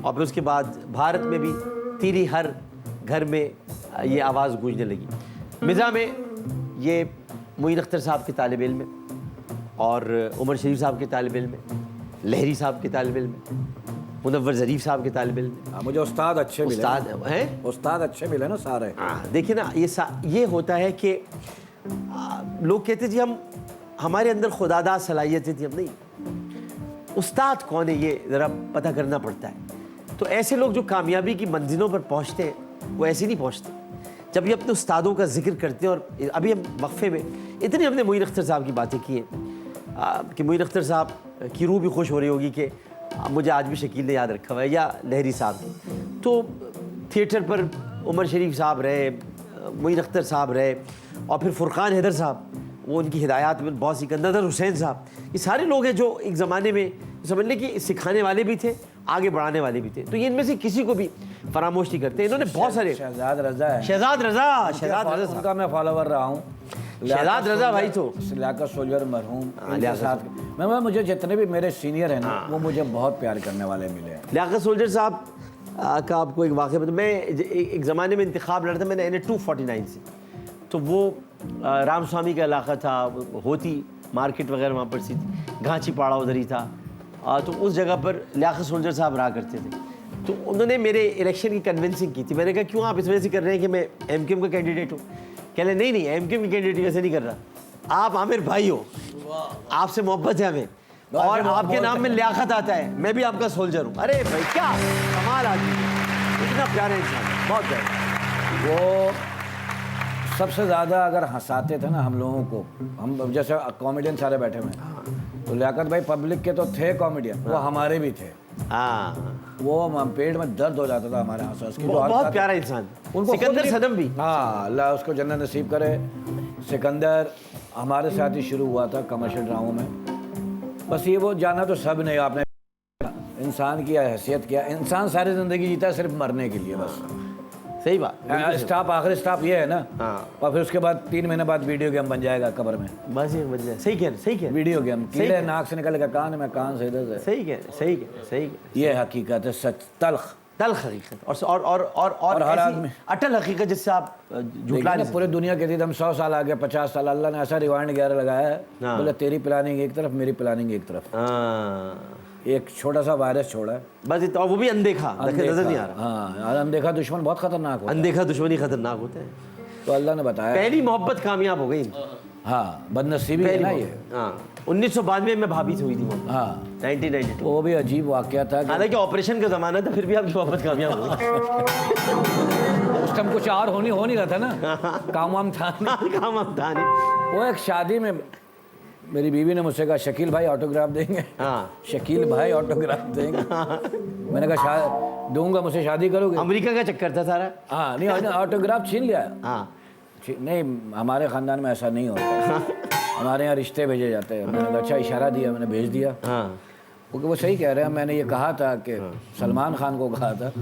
और फिर उसके बाद भारत में भी तीली हर घर में ये आवाज़ गूंजने लगी। मिज़ा में ये मोइन अख्तर साहब के तालिब इल्म और उमर शरीफ साहब के तालिब इल्म, लहरी साहब के तालिब इल्म, मुनव्वर ज़रीफ साहब के तालिब इल्म। मुझे उस्ताद अच्छे मिले। उस्ताद हैं, उस्ताद अच्छे मिले ना सारे। हाँ देखिए ना, ये होता है कि लोग कहते जी हमारे अंदर खुदादाद सलाहियतें थी, हम नहीं। उस्ताद कौन है ये ज़रा पता करना पड़ता है। तो ऐसे लोग जो कामयाबी की मंजिलों पर पहुँचते हैं वो ऐसे नहीं पहुँचते। जब ये अपने उस्तादों का जिक्र करते हैं, और अभी हम वक्फे में इतनी हमने मोइन अख्तर साहब की बातें की हैं कि मोइन अख्तर साहब की रूह भी खुश हो रही होगी कि मुझे आज भी शकील ने याद रखा हुआ है, या लहरी साहब। तो थिएटर पर उमर शरीफ साहब रहे, मोइन अख्तर साहब रहे, और फिर फुरकान हैदर साहब, वो उनकी हिदायत में बहुत सी, नदर हुसैन साहब, ये सारे लोग हैं जो एक ज़माने में समझ लें कि सिखाने वाले भी थे, आगे बढ़ाने वाले भी थे। तो ये इनमें से किसी को भी फरामोश नहीं करते। इन्होंने बहुत सारे शहजाद रजा है। शहजाद रजा साहब उनका मैं फॉलोवर रहा हूँ। शहजाद रजा भाई तो लियाकत सोल्जर मरहूम इनके लियाकत साथ मैं मुझे जितने भी मेरे सीनियर हैं ना वो मुझे बहुत प्यार करने वाले मिले हैं। लियाकत सोल्जर साहब का आपको एक वाक़या बता, मैं एक ज़माने में इंतखाब लड़ा था मैंने NA 249 से, तो वो रामस्वामी का इलाका था, होती मार्केट वगैरह वहाँ पर सी थी, घाची पाड़ा उधर ही था, तो उस जगह पर लियाकत सोल्जर साहब रहा करते थे। तो उन्होंने मेरे इलेक्शन की कन्विंसिंग की थी। मैंने कहा क्यों आप इस वजह से कर रहे हैं कि मैं MQM का कैंडिडेट हूँ? कह रहे नहीं MQM की कैंडिडेट वैसे नहीं कर रहा, आप आमिर भाई हो, आपसे मोहब्बत है हमें, और आपके नाम में लियाकत आता है, मैं भी आपका सोल्जर हूँ। अरे भाई क्या कमाल आदमी है, इतना प्यारा इंसान, बहुत प्यारा। वो सबसे ज़्यादा अगर हंसाते थे ना हम लोगों को, हम जैसे कॉमेडियन सारे बैठे हुए हैं, तो लियाकत भाई पब्लिक के तो थे कॉमेडियन, वो हमारे भी थे। हाँ, वो पेट में दर्द हो जाता था हमारे हंस हंस के। बहुत प्यारा इंसान। सिकंदर सनम भी, हाँ अल्लाह उसको जन्नत नसीब करे। सिकंदर हमारे साथ ही शुरू हुआ था कमर्शियल ड्रामों में। बस ये वो जाना तो सब नहीं, आपने इंसान की हैसियत क्या, इंसान सारी ज़िंदगी जीता है सिर्फ मरने के लिए बस। सही बात। स्टॉप आखिरी स्टॉप ये है ना। हाँ। और फिर उसके बाद 3 महीने बाद वीडियो गेम बन जाएगा कब्र में। बस ये बन जाए। सही कह रहे, सही कह रहे, वीडियो गेम कीड़े नाक से निकल के कान में, कान से इधर से। सही कह रहे, सही कह रहे, सही कह रहे। ये हकीकत है, सच तल्ख तल्ख हकीकत और हर ऐसी आदमी अटल हकीकत जिससे आप झूठला नहीं। पूरे दुनिया कहती थी हम 100 साल आगे 50 साल, अल्लाह ने ऐसा रिवाइंड वगैरह लगाया है। हाँ। बोले तेरी प्लानिंग एक तरफ, मेरी प्लानिंग एक तरफ। हाँ, एक छोटा सा वायरस छोड़ा है बस इतना, वो भी अनदेखा, नजर नहीं आ रहा। हाँ, और अनदेखा दुश्मन बहुत खतरनाक होता है। अनदेखा दुश्मनी खतरनाक होते हैं। तो अल्लाह ने बताया। पहली मोहब्बत कामयाब हो गई। हाँ, बदनसीबी है ना ये। हाँ, 1992 में भाभी से हुई थी मोहब्बत। हाँ, 1992। वो भी अजीब वाकया था। हालांकि ऑपरेशन का जमाना था, फिर भी आपकी मोहब्बत कामयाब हो गई। उस टाइम कुछ और हो नहीं रहा था ना, काम वाम था नहीं। काम अब था नहीं। वो एक शादी में मेरी बीवी ने मुझसे कहा शकील भाई ऑटोग्राफ देंगे। हाँ, शकील भाई ऑटोग्राफ देंगे। मैंने कहा दूंगा, मुझसे शादी करोगे? अमेरिका का चक्कर था सारा। हाँ, नहीं ऑटोग्राफ छीन लिया। हाँ, नहीं, हमारे ख़ानदान में ऐसा नहीं होता। हमारे यहाँ रिश्ते भेजे जाते हैं। मैंने कहा अच्छा, इशारा दिया, मैंने भेज दिया। हाँ, क्योंकि वो सही कह रहे हैं। मैंने ये कहा था कि सलमान खान को कहा था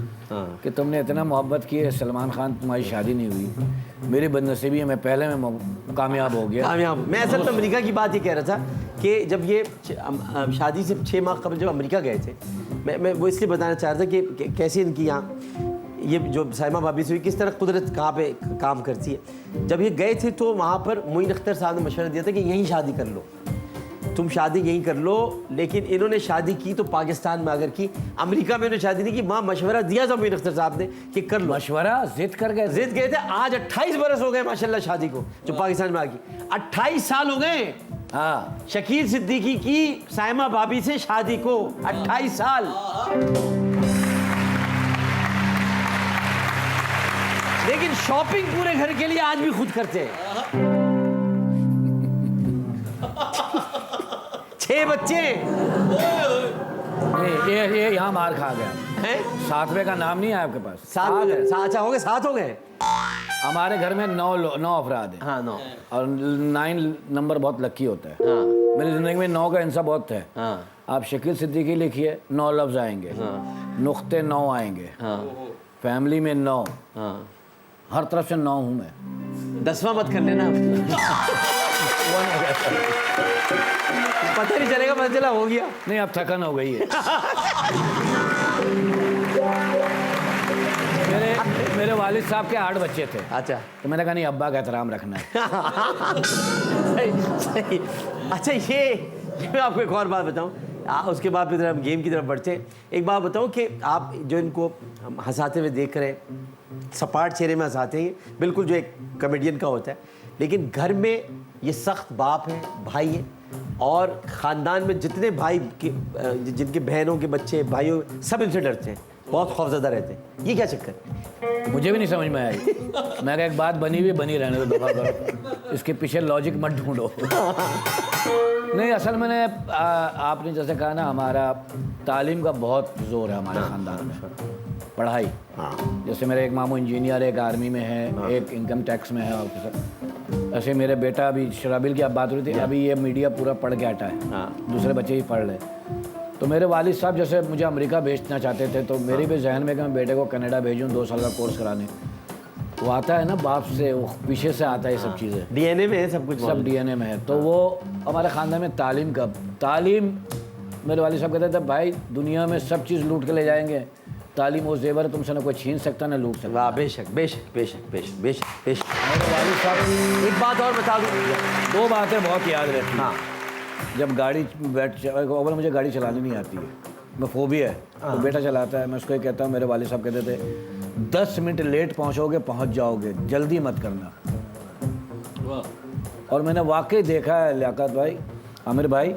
कि तुमने इतना मोहब्बत की है सलमान खान, तुम्हारी शादी नहीं हुई। मेरी बदनसीबी है, मैं पहले में कामयाब हो गया। कामयाब। मैं असल में अमेरिका की बात ये कह रहा था कि जब ये शादी से 6 माह कबल जब अमेरिका गए थे, मैं वो इसलिए बताना चाह रहा था कि कैसे इनकी यहाँ ये जो साइमा भाभी से हुई, किस तरह कुदरत कहाँ पे काम करती है। जब ये गए थे तो वहाँ पर मोइन अख्तर साहब ने मशवरा दिया था कि यहीं शादी कर लो, तुम शादी यहीं कर लो। लेकिन इन्होंने शादी की तो पाकिस्तान में अगर की, अमेरिका में इन्होंने शादी नहीं की। वहाँ मशवरा दिया था मोइन अख्तर साहब ने कि कर लो। मशवरा जिद कर गए, जिद गए थे। आज 28 बरस हो गए माशाल्लाह शादी को, जो पाकिस्तान में आ गई। 28 साल हो गए। हाँ, शकील सिद्दीकी की साइमा भाभी से शादी को 28 साल। लेकिन शॉपिंग पूरे घर के लिए आज भी खुद करते हैं। 6 बच्चे ये यहाँ मार खा गया हैं। 7वें का नाम नहीं है आपके पास? 7 हो गए। अच्छा हो गए, 7 हो गए। हमारे घर में 9 अफराद हैं। हाँ, 9। और 9 नंबर बहुत लकी होता है। हाँ, मेरी ज़िंदगी में 9 का इंसा बहुत है। हाँ, आप शकील सिद्दीकी लिखिए, 9 लफ्ज़ आएंगे। हाँ, नुक्ते 9 आएंगे। हाँ, फैमिली में 9, हाँ। हर तरफ से 9 हूँ मैं। 10वां मत कर लेना। पता नहीं चलेगा, पता चला हो गया। नहीं, अब थकन हो गई है। मेरे वालिद साहब के 8 बच्चे थे। अच्छा। तो मैंने कहा नहीं, अब्बा का एहतराम रखना है। सही। अच्छा, ये मैं आपको एक और बात बताऊं, उसके बाद फिर हम गेम की तरफ बढ़ते हैं। एक बात बताऊं कि आप जो इनको हंसाते हुए देख रहे हैं, सपाट चेहरे में हंसाते हैं, बिल्कुल जो एक कॉमेडियन का होता है, लेकिन घर में ये सख्त बाप है, भाई है, और ख़ानदान में जितने भाई के जिनके बहनों के बच्चे, भाइयों, सब इनसे डरते हैं, बहुत खौफजदा रहते हैं। ये क्या चक्कर है? मुझे भी नहीं समझ में आई। मैं कहा एक बात बनी हुई बनी रहने दो, दफा करो, इसके पीछे लॉजिक मत ढूंढो। नहीं, असल मैंने आपने जैसे कहा ना, हमारा तालीम का बहुत जोर है हमारे ख़ानदान में, पढ़ाई। हाँ। जैसे मेरे एक मामू इंजीनियर, एक आर्मी में है, एक इनकम टैक्स में है ऑफिसर। ऐसे मेरे बेटा, अभी शराबिल की आप बात हो रही थी, अभी ये मीडिया पूरा पढ़ के हटा है। हाँ। दूसरे बच्चे ही पढ़ रहे। तो मेरे वालिद साहब जैसे मुझे अमेरिका भेजना चाहते थे, तो मेरी भी जहन में कि मैं बेटे को कनाडा भेजूँ 2 साल का कोर्स कराने। वो आता है ना बाप से, वो पीछे से आता है ये सब चीज़ें, डीएनए में है सब कुछ सब मौजूद। डीएनए में है। तो वो हमारे ख़ानदान में तालीम मेरे वालिद साहब कहते थे भाई दुनिया में सब चीज़ लूट के ले जाएंगे, तालीम वो जेवर है तुमसे ना कोई छीन सकता ना लूट सकता। वाह, बेशक बेशक बेशक बेशक बेशक बेशक। मेरे वालिद साहब एक बात और बता दूँ, 2 बातें बहुत याद रहती हैं। हाँ जब गाड़ी अगर मुझे गाड़ी चलानी नहीं आती है, मैं फोबिया है, तो बेटा चलाता है, मैं उसको ये कहता हूँ, मेरे वालिद साहब कहते थे 10 मिनट लेट पहुँचोगे पहुँच जाओगे, जल्दी मत करना। और मैंने वाकई देखा है लियाकत भाई, आमिर भाई,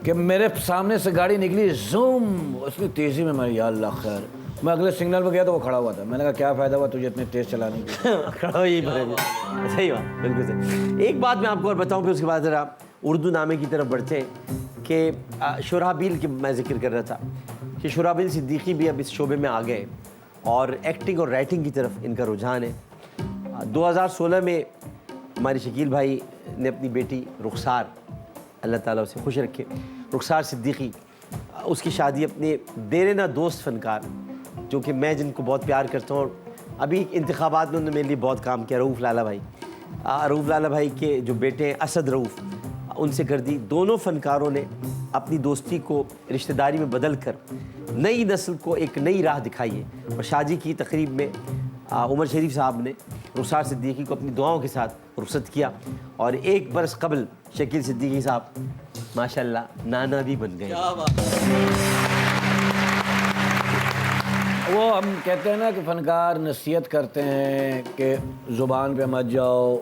कि मेरे सामने से गाड़ी निकली जूम, उसकी तेज़ी में, मैं या अल्लाह खैर, मैं अगले सिग्नल पर गया तो वो खड़ा हुआ था। मैंने कहा क्या फ़ायदा हुआ तुझे इतनी तेज़ चलाने की। खड़ा यही सही बात, बिल्कुल सही। एक बात मैं आपको और बताऊं, फिर उसके बाद ज़रा उर्दू नामे की तरफ बढ़ते हैं कि शुराबिल की मैं जिक्र कर रहा था कि शुराबिल सिद्दीकी भी अब इस शोबे में आ गए और एक्टिंग और राइटिंग की तरफ इनका रुझान है। 2016 में हमारे शकील भाई ने अपनी बेटी रुखसार, अल्लाह ताला उसे खुश रखे, रुखसार सिद्दीकी, उसकी शादी अपने देरे ना दोस्त फनकार, जो कि मैं जिनको बहुत प्यार करता हूँ, अभी इंतखाबात में उन्होंने मेरे लिए बहुत काम किया, रऊफ़ लाला भाई, रऊफ़ लाला भाई के जो बेटे हैं असद रऊफ़, उनसे कर दी। दोनों फ़नकारों ने अपनी दोस्ती को रिश्तेदारी में बदल कर नई नस्ल को एक नई राह दिखाई है। और शादी की तकरीब में उमर शरीफ साहब ने रुखसार सिद्दीकी को अपनी दुआओं के साथ रुखसत किया और 1 बरस कबल शकील सिद्दीकी साहब माशाल्लाह नाना भी बन गए। वो हम कहते हैं ना कि फ़नकार नसीहत करते हैं कि ज़ुबान पे मत जाओ,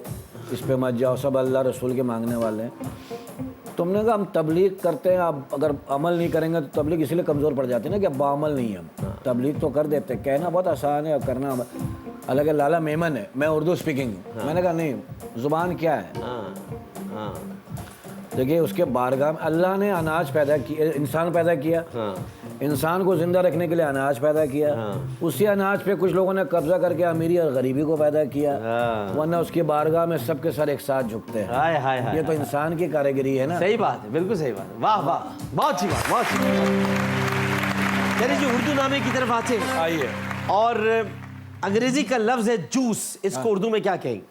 इस पे मत जाओ, सब अल्लाह रसूल के मांगने वाले हैं। तुमने कहा हम तबलीग करते हैं, आप अगर अमल नहीं करेंगे तो तबलीग इसीलिए कमज़ोर पड़ जाती है ना कि अब बामल नहीं है हम। तबलीग तो कर देते हैं, कहना बहुत आसान है, अब करना अलग है। लाला मेमन है, मैं उर्दू स्पीकिंग हूँ। मैंने कहा नहीं, ज़ुबान क्या है। देखिए उसके बारगाह में अल्लाह ने अनाज पैदा किया, इंसान पैदा किया, इंसान को ज़िंदा रखने के लिए अनाज पैदा किया, उसी अनाज पे कुछ लोगों ने कब्जा करके अमीरी और गरीबी को पैदा किया, वरना उसकी बारगाह में सबके सर एक साथ झुकते हैं। हाय हाय हाय, ये तो इंसान की कारीगरी है ना। सही बात है, बिल्कुल सही बात है। वाह वाह, बहुत अच्छी बात, बहुत अच्छी बात। चलिए जो उर्दू नामे की तरफ आते हैं, आइए। और अंग्रेजी का लफ्ज़ है जूस, इसको उर्दू में क्या कहेंगे?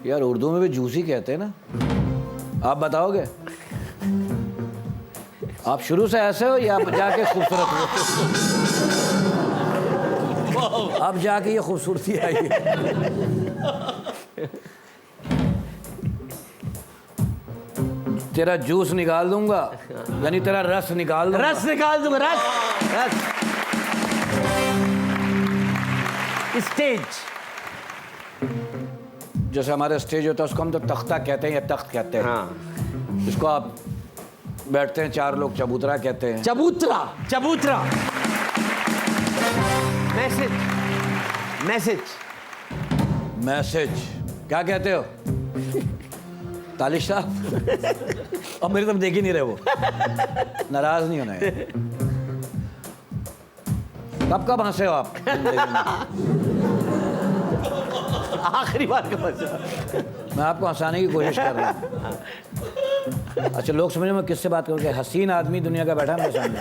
यार उर्दू में भी जूस ही कहते हैं ना, आप बताओगे? आप शुरू से ऐसे हो या आप जाके खूबसूरत हो? अब जाके ये खूबसूरती आई है। तेरा जूस निकाल दूंगा, यानी तेरा रस निकाल दूंगा। रस निकाल दूंगा, रस रस। स्टेज, जैसे हमारे स्टेज होता है उसको हम तो तख्ता कहते हैं या तख्त कहते हैं। हाँ, इसको आप बैठते हैं 4 लोग, चबूतरा कहते हैं। चबूतरा, चबूतरा। मैसेज, मैसेज, मैसेज क्या कहते हो? तालिश साहब, अब मेरी तरफ देख ही नहीं रहे वो, नाराज नहीं होना है। कब कब हंसे हो आप? आखिरी बार का मजा। मैं आपको हंसाने की कोशिश कर रहा हूँ। अच्छा लोग समझे मैं किससे बात करूँ कि हसीन आदमी दुनिया का बैठा मेरे सामने,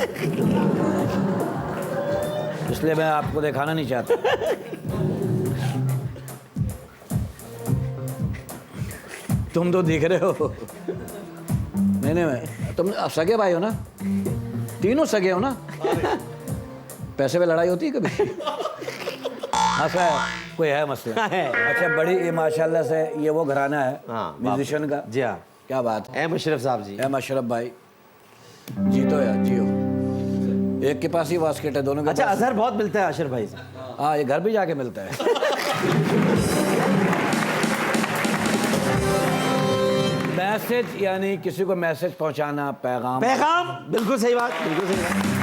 इसलिए मैं आपको दिखाना नहीं चाहता। तुम तो दिख रहे हो। नहीं तुम सगे भाई हो ना, तीनों सगे हो ना? पैसे पे लड़ाई होती है कभी? ऐसा है, कोई है मसला? अच्छा बड़ी ये माशाल्लाह से ये वो घराना है म्यूजिशियन का। जी हाँ, क्या बात है। एम अशरफ साहब जी। एम अशरफ भाई, जीतो यार जियो। एक के पास ही वास्केट है, दोनों के अच्छा पास। अजहर बहुत मिलता है अशरफ भाई से। हाँ ये घर भी जाके मिलता है। मैसेज यानी किसी को मैसेज पहुंचाना, पैगाम। पैगाम, बिल्कुल सही बात, बिल्कुल सही बात।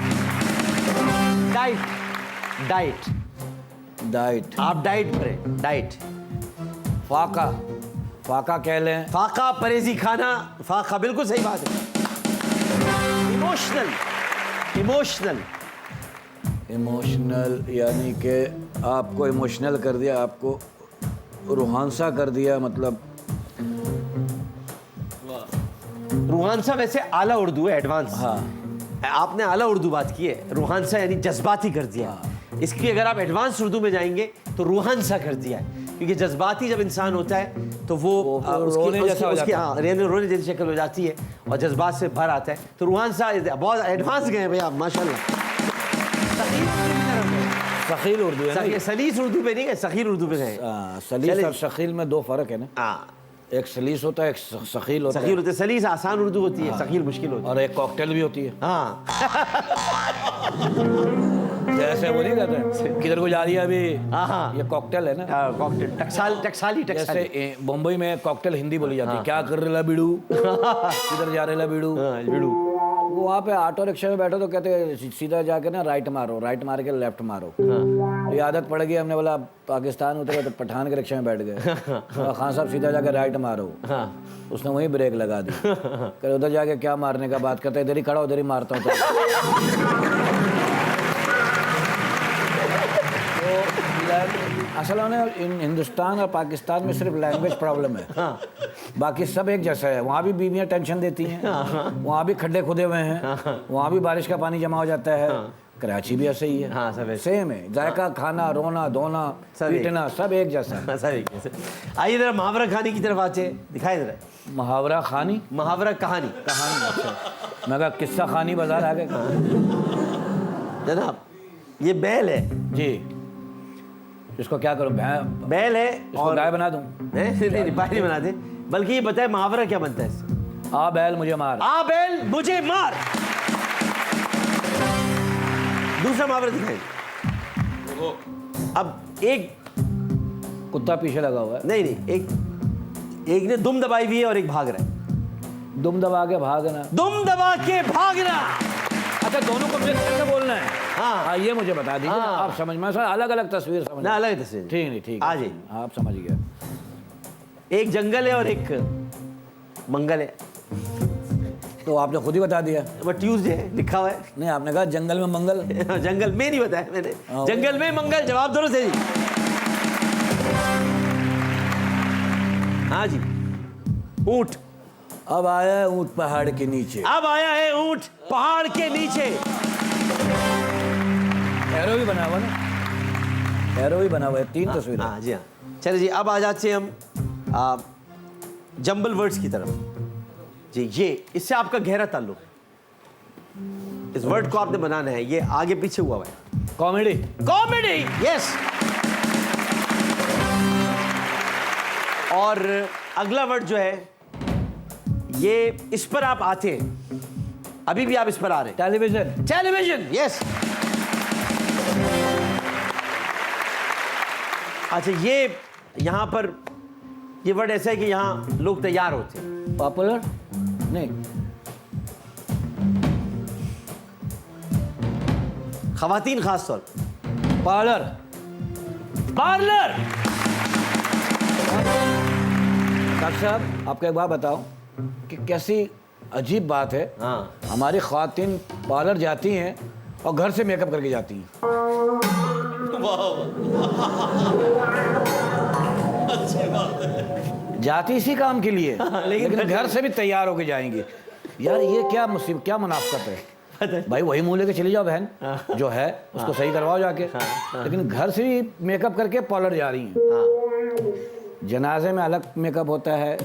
डाइट, डाइट, डाइट, आप डाइट करें, डाइट। फाका, फाका कह लें। फाका, परहेजी खाना, फाका, बिल्कुल सही बात है। इमोशनल, इमोशनल, इमोशनल यानी कि आपको इमोशनल कर दिया, आपको रूहानसा कर दिया, मतलब रूहानसा वैसे आला उर्दू है, एडवांस। हाँ आपने आला उर्दू बात की है, रूहानसा यानी जज्बाती कर दिया। इसकी अगर आप एडवांस उर्दू में जाएंगे तो रूहान सा कर दिया है, क्योंकि जज्बाती जब इंसान होता है तो वो रोने जैसी शक्ल हो जाती है और जज्बात से भर आता है, तो रूहान सा बहुत एडवांस गए भैया माशाल्लाह। सखील उर्दू है ना? सलीस उर्दू पे नहीं गए, सखील उर्दू पे गए। सलीस और शकील में दो फर्क है ना? हाँ, एक सलीस होता है, एक सखील होता सखील होते, सलीस आसान उर्दू होती है, सखील मुश्किल होती है। और एक कॉकटेल भी होती है। हाँ जैसे वो नहीं कहते किधर को जा रही है अभी, हाँ ये कॉकटेल है ना? कॉकटेल, टकसाली। जैसे मुंबई में कॉकटेल हिंदी बोली जाती है, क्या कर रहे ला बिड़ू, किधर जा रहे ला बिड़ू। बिड़ू वो वहाँ पे ऑटो रिक्शा में बैठो तो कहते हैं सीधा जाके ना राइट मारो, राइट मार के लेफ्ट मारो। तो ये आदत पड़ गई, हमने बोला पाकिस्तान उतरे तो पठान के रिक्शा में बैठ गए। खान साहब सीधा जाके राइट मारो, उसने वहीं ब्रेक लगा दी। कह उधर जाके क्या मारने का बात करते, इधर ही खड़ा उधर ही मारता हूँ। असल में हिंदुस्तान और पाकिस्तान में सिर्फ लैंग्वेज प्रॉब्लम है, बाकी सब एक जैसा है। वहाँ भी बीवियाँ टेंशन देती हैं, वहाँ भी खड्डे खुदे हुए हैं, वहाँ भी बारिश का पानी जमा हो जाता है। कराची भी ऐसे ही है। हाँ, सब सेम है, जायका, खाना, रोना धोना, पीटना सब एक जैसा है। सब एक जैसा। आइए जरा मुहावरा खानी की तरफ आते, दिखाई जरा। मुहावरा खानी, मुहावरा कहानी। अच्छा मैं कहा किस्सा खानी बाजार आ गए। जनाब ये बैल है जी, इसको क्या करूं? बैल है और गाय बना दूं? नहीं बाय नहीं बना दे, बल्कि ये बताए मुहावरा क्या बनता है इससे? आ बैल मुझे मार। आ बैल मुझे मार। दूसरा मुहावरा दिखाइए। अब एक कुत्ता पीछे लगा हुआ है। नहीं, एक ने दुम दबाई हुई है और एक भाग रहा है। दुम दबा के भागना, दुम दबा के भागना। अच्छा दोनों को मिक्स करके बोलना है? हाँ, ये मुझे बता दीजिए। हाँ। आप समझ में अलग अलग तस्वीर समझ ना, अलग तस्वीर। ठीक नहीं, ठीक आ जाइए। आप समझ गए। एक जंगल है और एक मंगल है। तो आपने खुद ही बता दिया। वो ट्यूसडे है लिखा हुआ है। नहीं, आपने कहा जंगल में मंगल। जंगल में नहीं बताया मैंने, हाँ। जंगल में मंगल। जवाब दो सही। हाँ जी। ऊंट। अब आया है ऊंट पहाड़ के नीचे। अब आया है ऊंट पहाड़ के नीचे। एरो भी बना हुआ ना, एरो भी बना हुआ है, 3 तस्वीरें। हाँ जी, हाँ। चलिए जी, अब आ जाते हैं हम जंबल वर्ड्स की तरफ जी। ये इससे आपका गहरा ताल्लुक है, इस वर्ड को आपने बनाना है। ये आगे पीछे हुआ है। कॉमेडी। Comedy, yes. और अगला वर्ड जो है ये, इस पर आप आते हैं, अभी भी आप इस पर आ रहे हैं। टेलीविजन। Television, yes. अच्छा, ये यहां पर ये वर्ड ऐसा है कि यहां लोग तैयार होते हैं। पॉपुलर नहीं, खवातीन खास तौर पर। पार्लर। पार्लर। डॉक्टर साहब आपको एक बात बताओ कि कैसी अजीब बात है। हाँ। हमारी ख्वातीन पार्लर जाती हैं और घर से मेकअप करके जाती हैं। जाती इसी काम के लिए, लेकिन घर से भी तैयार होके जाएंगी। यार ये क्या मुसीबत, क्या मुनाफकत है भाई। वही मुंह लेके चली जाओ बहन, जो है उसको सही करवाओ जाके। लेकिन घर से भी मेकअप करके पार्लर जा रही हैं। जनाजे में अलग मेकअप होता है।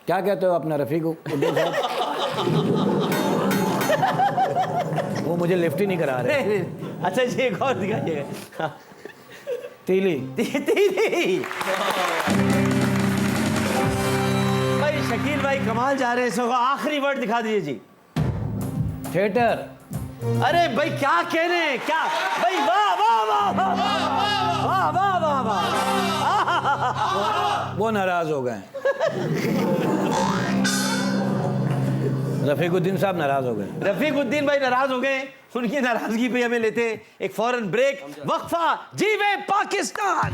क्या कहते हो अपना रफीक उद्दीन साहब? वो मुझे लिफ्ट ही नहीं करा रहे। अच्छा जी, एक और दिखाइएगा। तीली। तीली। भाई शकील भाई कमाल जा रहे हैं। सो आखिरी वर्ड दिखा दीजिए जी। थिएटर। अरे भाई क्या कह रहे हैं, क्या भाई? वाह वाह वाह वाह वाह वाह वाह वाह। वो नाराज हो गए। रफीकुद्दीन साहब नाराज हो गए। रफीकुद्दीन भाई नाराज हो गए। उनकी नाराजगी पे हमें लेते हैं एक फौरन ब्रेक, वक्फा। जीवे पाकिस्तान।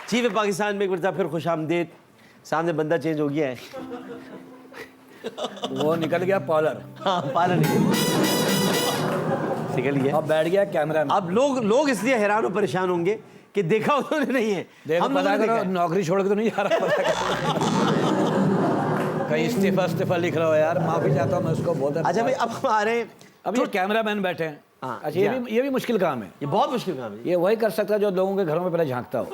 जीवे पाकिस्तान में एक बार फिर खुश आमदेद। सामने बंदा चेंज हो गया है। वो निकल गया पार्लर। हाँ, पार्लर निकल निकल गया। अब बैठ गया कैमरा में। अब लोग इसलिए हैरान और परेशान होंगे कि देखा उन्होंने नहीं है। देखो हम पता लोगों ने करो, देखा है। नौकरी छोड़ के तो नहीं जा रहा, पता करो। कहीं इस्तीफा लिख रहा हो यार, माफी चाहता हूँ मैं उसको बहुत। अच्छा भाई, अब हम आ रहे हैं। अब ये कैमरामैन बैठे हैं। हाँ, अच्छा, ये भी मुश्किल काम है। ये बहुत मुश्किल काम है। ये वही कर सकता है जो लोगों के घरों में पहले झांकता हो।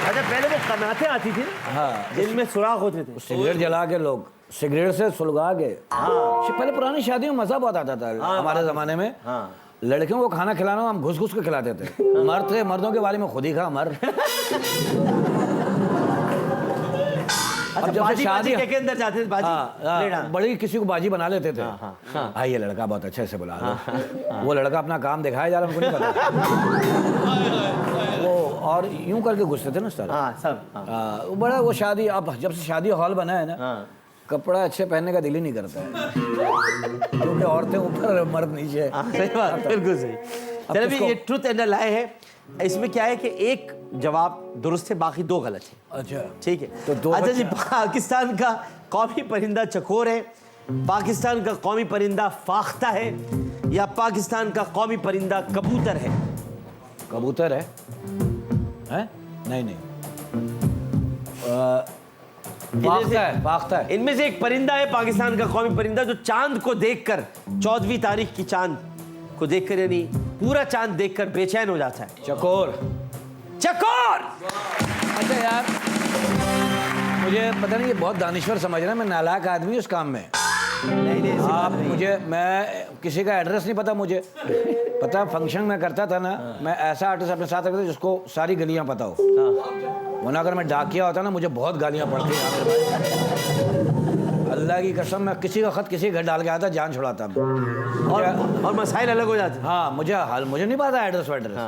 अच्छा, पहले वो कनाते आती थी ना, हाँ, जिनमें सुराख होते थे। सिगरेट जला के लोग सिगरेट से सुलगा के। पहले पुरानी शादियों में मजा बहुत आता था हमारे जमाने में। लड़कियों को खाना खिलाना हम घुस घुस के खिलाते थे। मर्द थे, मर्दों के बारे में खुद ही खा मर। अब जब से शादी के अंदर जाते थे बाजी। हाँ, बड़ी किसी को बाजी बना लेते थे। भाई ये लड़का बहुत अच्छे से बुला लो। वो लड़का अपना काम दिखाया जा रहा, हमको नहीं पता। वो और यूं करके घुसते थे ना सर। वो बड़ा वो शादी, अब जब से शादी हॉल बना है ना, कपड़ा अच्छे पहनने का दिल ही नहीं करता है, क्योंकि औरतें ऊपर मर्द नीचे। सही बात, बिल्कुल सही। चलो अभी ये ट्रुथ एंड लाए है। इसमें क्या है कि एक जवाब दुरुस्त है, बाकी दो गलत है। अच्छा ठीक है। तो दो अच्छा जी, पाकिस्तान का कौमी परिंदा चकोर है, पाकिस्तान का कौमी परिंदा फाख्ता है, या पाकिस्तान का कौमी परिंदा कबूतर है? कबूतर है? नहीं फाख्ता है। इनमें से एक परिंदा है पाकिस्तान का कौमी परिंदा जो चांद को देखकर, 14वीं तारीख की चांद को देखकर, यानी पूरा चांद देखकर बेचैन हो जाता है। चकोर। अच्छा यार, मुझे पता नहीं, ये बहुत दानिश्वर समझ रहा है, मैं नालायक आदमी हूँ इस काम में। नहीं आप मुझे, मैं किसी का एड्रेस नहीं पता मुझे। पता फंक्शन में करता था ना, मैं ऐसा आर्टिस्ट अपने साथ रखता था जिसको सारी गलियां पता हो। वरना अगर मैं डाकिया होता ना, मुझे बहुत गालियां पड़ती हैं। अल्लाह की कसम, मैं किसी का खत किसी घर डाल के आता, जान छुड़ाता मैं। और मसाइल अलग हो जाते। हाँ, मुझे नहीं पता एड्रेस वेड्रेस।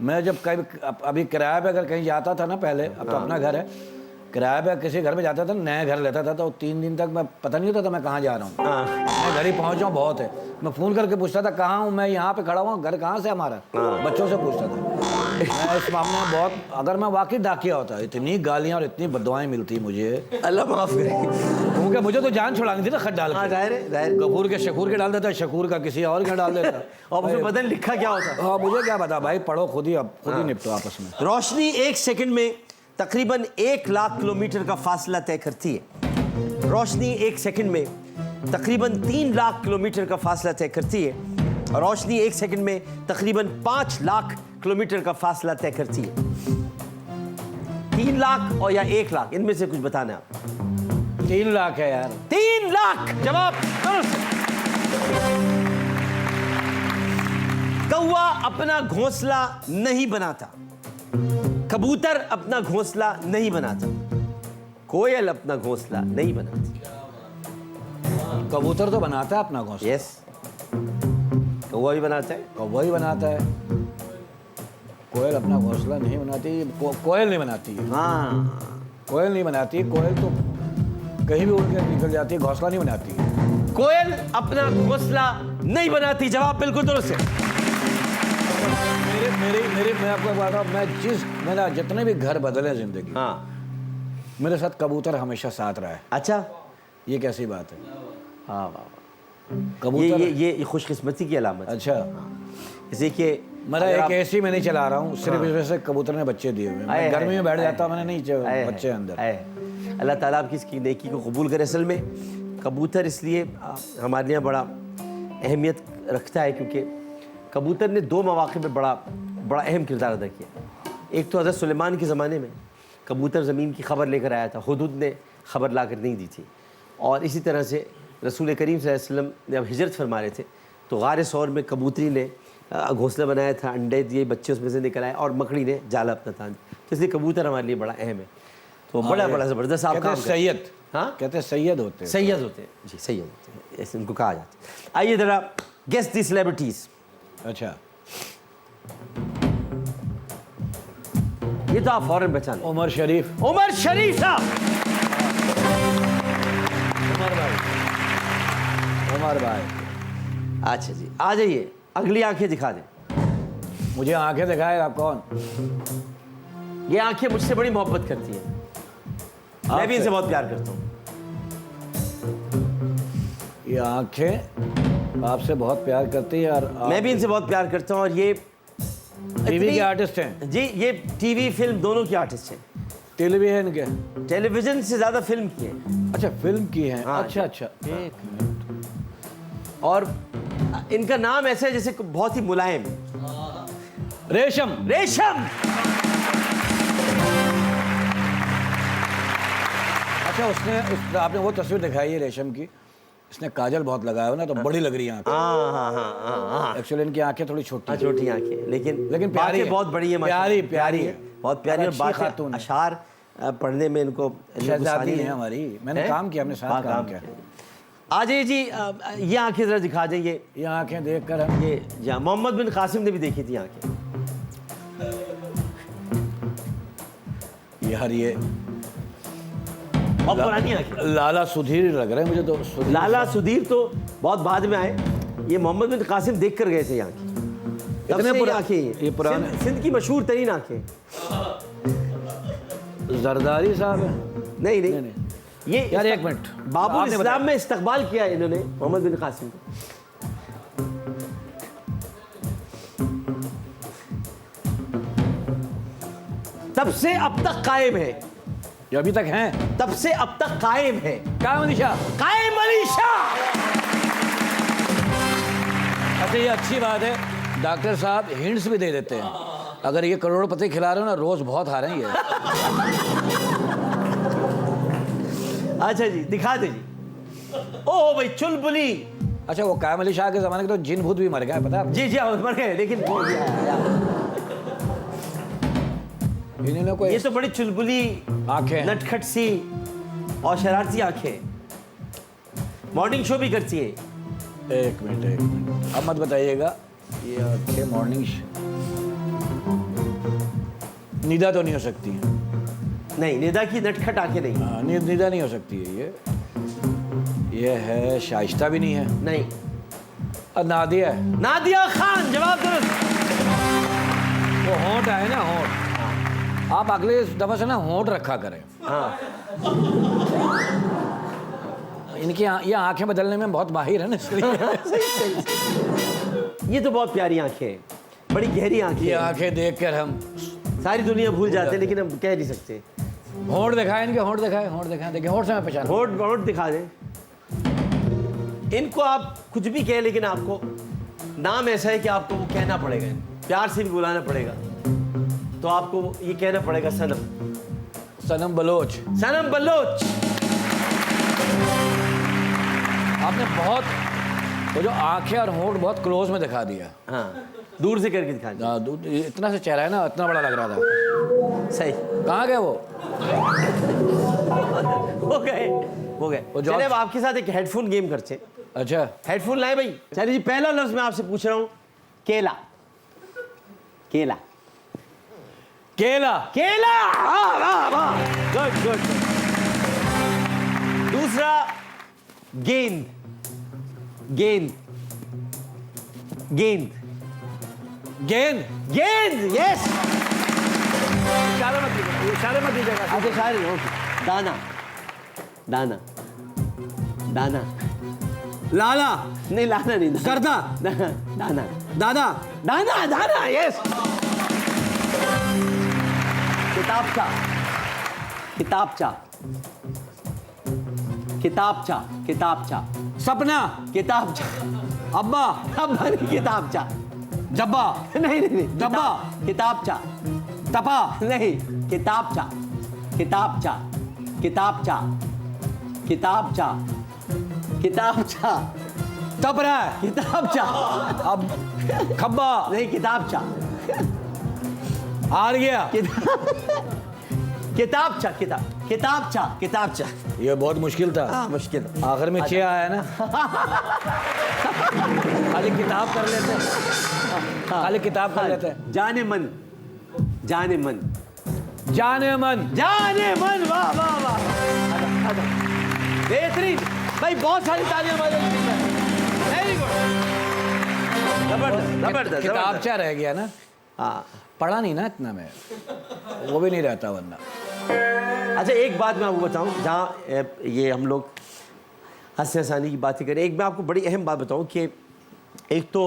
मैं जब कभी अभी किराए पे अगर कहीं जाता था ना, पहले, अब तो अपना घर है, किराए पे किसी घर में जाता था, नया घर लेता था, तो 3 दिन तक मैं पता नहीं होता था मैं कहाँ जा रहा हूँ। मैं घर ही पहुँच जाऊँ बहुत है, मैं फ़ोन करके पूछता था कहाँ हूँ मैं, यहाँ पे खड़ा हुआ, घर कहाँ से हमारा, बच्चों से पूछता था। मैं इस मामले में बहुत, अगर मैं वाकई डाकिया होता, इतनी गालियाँ और इतनी बददुआएं मिलती मुझे, अल्लाह माफ करे, क्योंकि मुझे तो जान छुड़ानी थी ना खत डाल के। गफूर के शकूर के डाल देता, शकूर का किसी और के डाल देता। और उसमें पता नहीं लिखा क्या होता। हाँ, मुझे क्या पता भाई, पढ़ो खुद ही, अब खुद ही निपटो आपस में। रोशनी 1 सेकंड में तकरीबन 1 लाख किलोमीटर का फासला तय करती है। रोशनी 1 सेकंड में तकरीबन 3 लाख किलोमीटर का फासला तय करती है। रोशनी 1 सेकंड में तकरीबन 5 लाख किलोमीटर का फासला तय करती है। 3 लाख और या 1 लाख, इनमें से कुछ बताना आप। 3 लाख है यार। 3 लाख जवाब। कौवा अपना घोंसला नहीं बनाता, कबूतर अपना घोंसला नहीं बनाता, कोयल अपना घोंसला नहीं बनाती। कबूतर तो बनाता है अपना घोंसला। यस, कौवा भी बनाता है। कौवा ही बनाता है, कोयल अपना घोंसला नहीं बनाती। कोयल नहीं बनाती है। हाँ, कोयल नहीं बनाती। कोयल तो कहीं भी उड़ के निकल जाती है, घोंसला नहीं बनाती है। कोयल अपना घोंसला नहीं बनाती, जवाब बिल्कुल दुरुस्त है। मैं आपको बता रहा हूँ, मेरा जितने भी घर बदले जिंदगी, हाँ, मेरे साथ कबूतर हमेशा साथ रहा है। अच्छा, ये कैसी बात है? हाँ वाह, कबूतर ये खुशकिस्मती की अलामत है। अच्छा, जैसे कि मेरा एक एसी में नहीं चला रहा हूँ, सिर्फ इस वजह से कबूतर ने बच्चे दिए हुए। मैं गर्मी में बैठ जाता हूँ, मैंने नहीं बच्चे अंदर। अल्लाह ताला आपकी इसकी नेकी को कबूल करे। असल में कबूतर इसलिए हमारे यहाँ बड़ा अहमियत रखता है क्योंकि कबूतर ने 2 मौक़े पे बड़ा अहम किरदार अदा किया। एक तो हज़रत सुलेमान के ज़माने में कबूतर ज़मीन की खबर लेकर आया था, हुदूद ने खबर ला कर नहीं दी थी। और इसी तरह से रसूल करीम सल्लल्लाहु अलैहि वसल्लम ने अब हिजरत फरमा रहे थे, तो गार सौर में कबूतरी ने घोंसला बनाया था, अंडे दिए, बच्चे उसमें से निकल आए, और मकड़ी ने जाला अपना तान। तो इसलिए कबूतर हमारे लिए बड़ा अहम है। तो बड़ा ज़बरदस्त आप काम सैयद, हाँ, कहते हैं सैयद होते हैं। सैयद होते हैं जी, सैयद होते हैं, ऐसे उनको कहा जाता है। आइए ज़रा गेस दी सेलिब्रिटीज़। अच्छा, ये तो आप फौरन पहचान। उमर शरीफ। उमर शरीफ साहब। उमर भाई। अच्छा जी, आ जाइए, अगली आंखें दिखा दें। मुझे आंखें दिखाएगा कौन? ये आंखें मुझसे बड़ी मोहब्बत करती हैं, मैं भी इनसे बहुत प्यार करता हूँ। ये आंखें आपसे बहुत प्यार करती है और मैं भी इनसे बहुत प्यार करता हूँ। और ये टीवी के आर्टिस्ट हैं। जी, ये टीवी फिल्म दोनों की आर्टिस्ट हैं। टेलीविजन के, टेलीविजन से ज्यादा फिल्म की है। अच्छा फिल्म की हैं। हाँ, अच्छा अच्छा, एक मिनट। और इनका नाम ऐसा है जैसे बहुत ही मुलायम। रेशम। रेशम। अच्छा आपने वो तस्वीर दिखाई है रेशम की, इसने काजल बहुत लगाया हो ना, तो बड़ी लग रही है आंखें। हाँ हाँ हाँ हाँ। एक्चुअली इनकी आंखें थोड़ी छोटी हाँ, छोटी आंखें, लेकिन प्यारी है। बहुत बड़ी है। प्यारी प्यारी है, बहुत प्यारी। और अच्छी बात खातून है। अशार पढ़ने में इनको शहजादी है हमारी। मैंने काम किया, अपने साथ काम किया। आ जाइए जी, ये आंखें जरा दिखा जाइए। ये आंखें देखकर हम ये जहाँ मोहम्मद बिन कासिम ने भी देखी थी आंखें। यार ये और पुरानी आंखें। लाला सुधीर लग रहे हैं मुझे तो। लाला सुधीर तो बहुत बाद में आए। ये मोहम्मद बिन कासिम देख कर गए थे यहाँ की। इतने पुराने आंखें, ये पुराने सिंध की मशहूर तरीन आंखें। जरदारी साहब है? नहीं नहीं, ये यार एक मिनट, बाबुल आपने इस्लाम में इस्तकबाल किया इन्होंने मोहम्मद बिन कासिम को। तब से अब तक कायम है। ये अभी तक हैं? तब से अब तक कायम है। क्या मनीषा? कायम अलीशा। अच्छा ये अच्छी बात है, डॉक्टर साहब हिंट्स भी दे देते हैं। अगर ये करोड़पति खिला रहे हो ना, रोज बहुत हारे हैं ये। अच्छा जी, दिखा दे जी। ओ भाई, चुलबुली। अच्छा वो कायम अली शाह के जमाने के तो जिन भूत भी मर गए, पता है? जी जी, मर गए, लेकिन इन्होंने कोई ये तो बड़ी चुलबुली आंखें, नटखट सी और शरारती आंखें। मॉर्निंग शो भी करती है। एक मिनट अब मत बताइएगा। ये आंखें मॉर्निंग निदा तो नहीं हो सकती है? नहीं, निदा की नटखट आंखें नहीं। हाँ, निदा नहीं हो सकती है ये है शाइस्ता भी नहीं है। नहीं। और नादिया है? नादिया खान, जवाब दुरुस्त। वो होंठ है ना, होंठ। आप अगले दफा से ना होंठ रखा करें। हाँ, इनकी ये आंखें बदलने में बहुत माहिर है ना, इसलिए। ये तो बहुत प्यारी आंखें हैं, बड़ी गहरी आंखें। ये आंखें देखकर हम सारी दुनिया भूल जाते हैं, लेकिन हम कह नहीं सकते। होंठ दिखाए इनके, होंठ दिखाए, होंठ दिखाए, देखिए होंठ से मैं पहचान। होंठ दिखा दें इनको। आप कुछ भी कहें, लेकिन आपको नाम ऐसा है कि आपको वो कहना पड़ेगा, प्यार से भी बुलाना पड़ेगा। तो आपको ये कहना पड़ेगा, सनम। सनम बलोच। सनम बलोच। आपने बहुत वो जो आंखें और होंठ बहुत क्लोज में दिखा दिया। हाँ, दूर से करके दिखा दिया। इतना से चेहरा है ना, इतना बड़ा लग रहा था। सही। कहाँ गए वो? हो गए। चलिए अब आपके साथ एक हेडफोन गेम करते हैं। अच्छा हेडफोन लाए भाई। चलिए जी, पहला लफ्ज मैं आपसे पूछ रहा हूँ, केला। केला। केला। केला। वाह वाह वाह, गुड गुड। दूसरा, गेंद। गेंद। गेंद। गेंद। गेंद, यस। इशारे मत दीजिएगा। अच्छा, सारे ओके। दाना। दाना। दाना। लाला। नहीं, लाना नहीं। गर्दा। दाना। दादा। दाना। दाना, यस। किताबचा। किताबचा। किताबचा। किताबचा। सपना। किताबचा। अब्बा। अब्बा नहीं, किताबचा। जब्बा। नहीं। डब्बा। किताबचा। तपा। नहीं, किताबचा। किताबचा। किताबचा। किताबचा। किताबचा। तप रहा है। किताबचा। अब खब्बा। नहीं, किताबचा। हार गया। किताबचा। किताबचा। किताबचा। ये बहुत मुश्किल था। मुश्किल। आखिर में छह आया ना। खाली किताब कर लेते हैं, खाली किताब कर लेते हैं। जाने मन। जाने मन। जाने मन। जाने मन, वाह वाह वाह, बेहतरीन भाई, बहुत सारी तालियां हमारे लिए। वेरी गुड, जबरदस्त जबरदस्त। किताबचा रह गया ना। हाँ, पढ़ा नहीं ना इतना मैं, वो भी नहीं रहता वरना। अच्छा एक बात मैं आपको बताऊं, जहाँ ये हम लोग हंसने हंसाने की बातें करें। एक मैं आपको बड़ी अहम बात बताऊं कि एक तो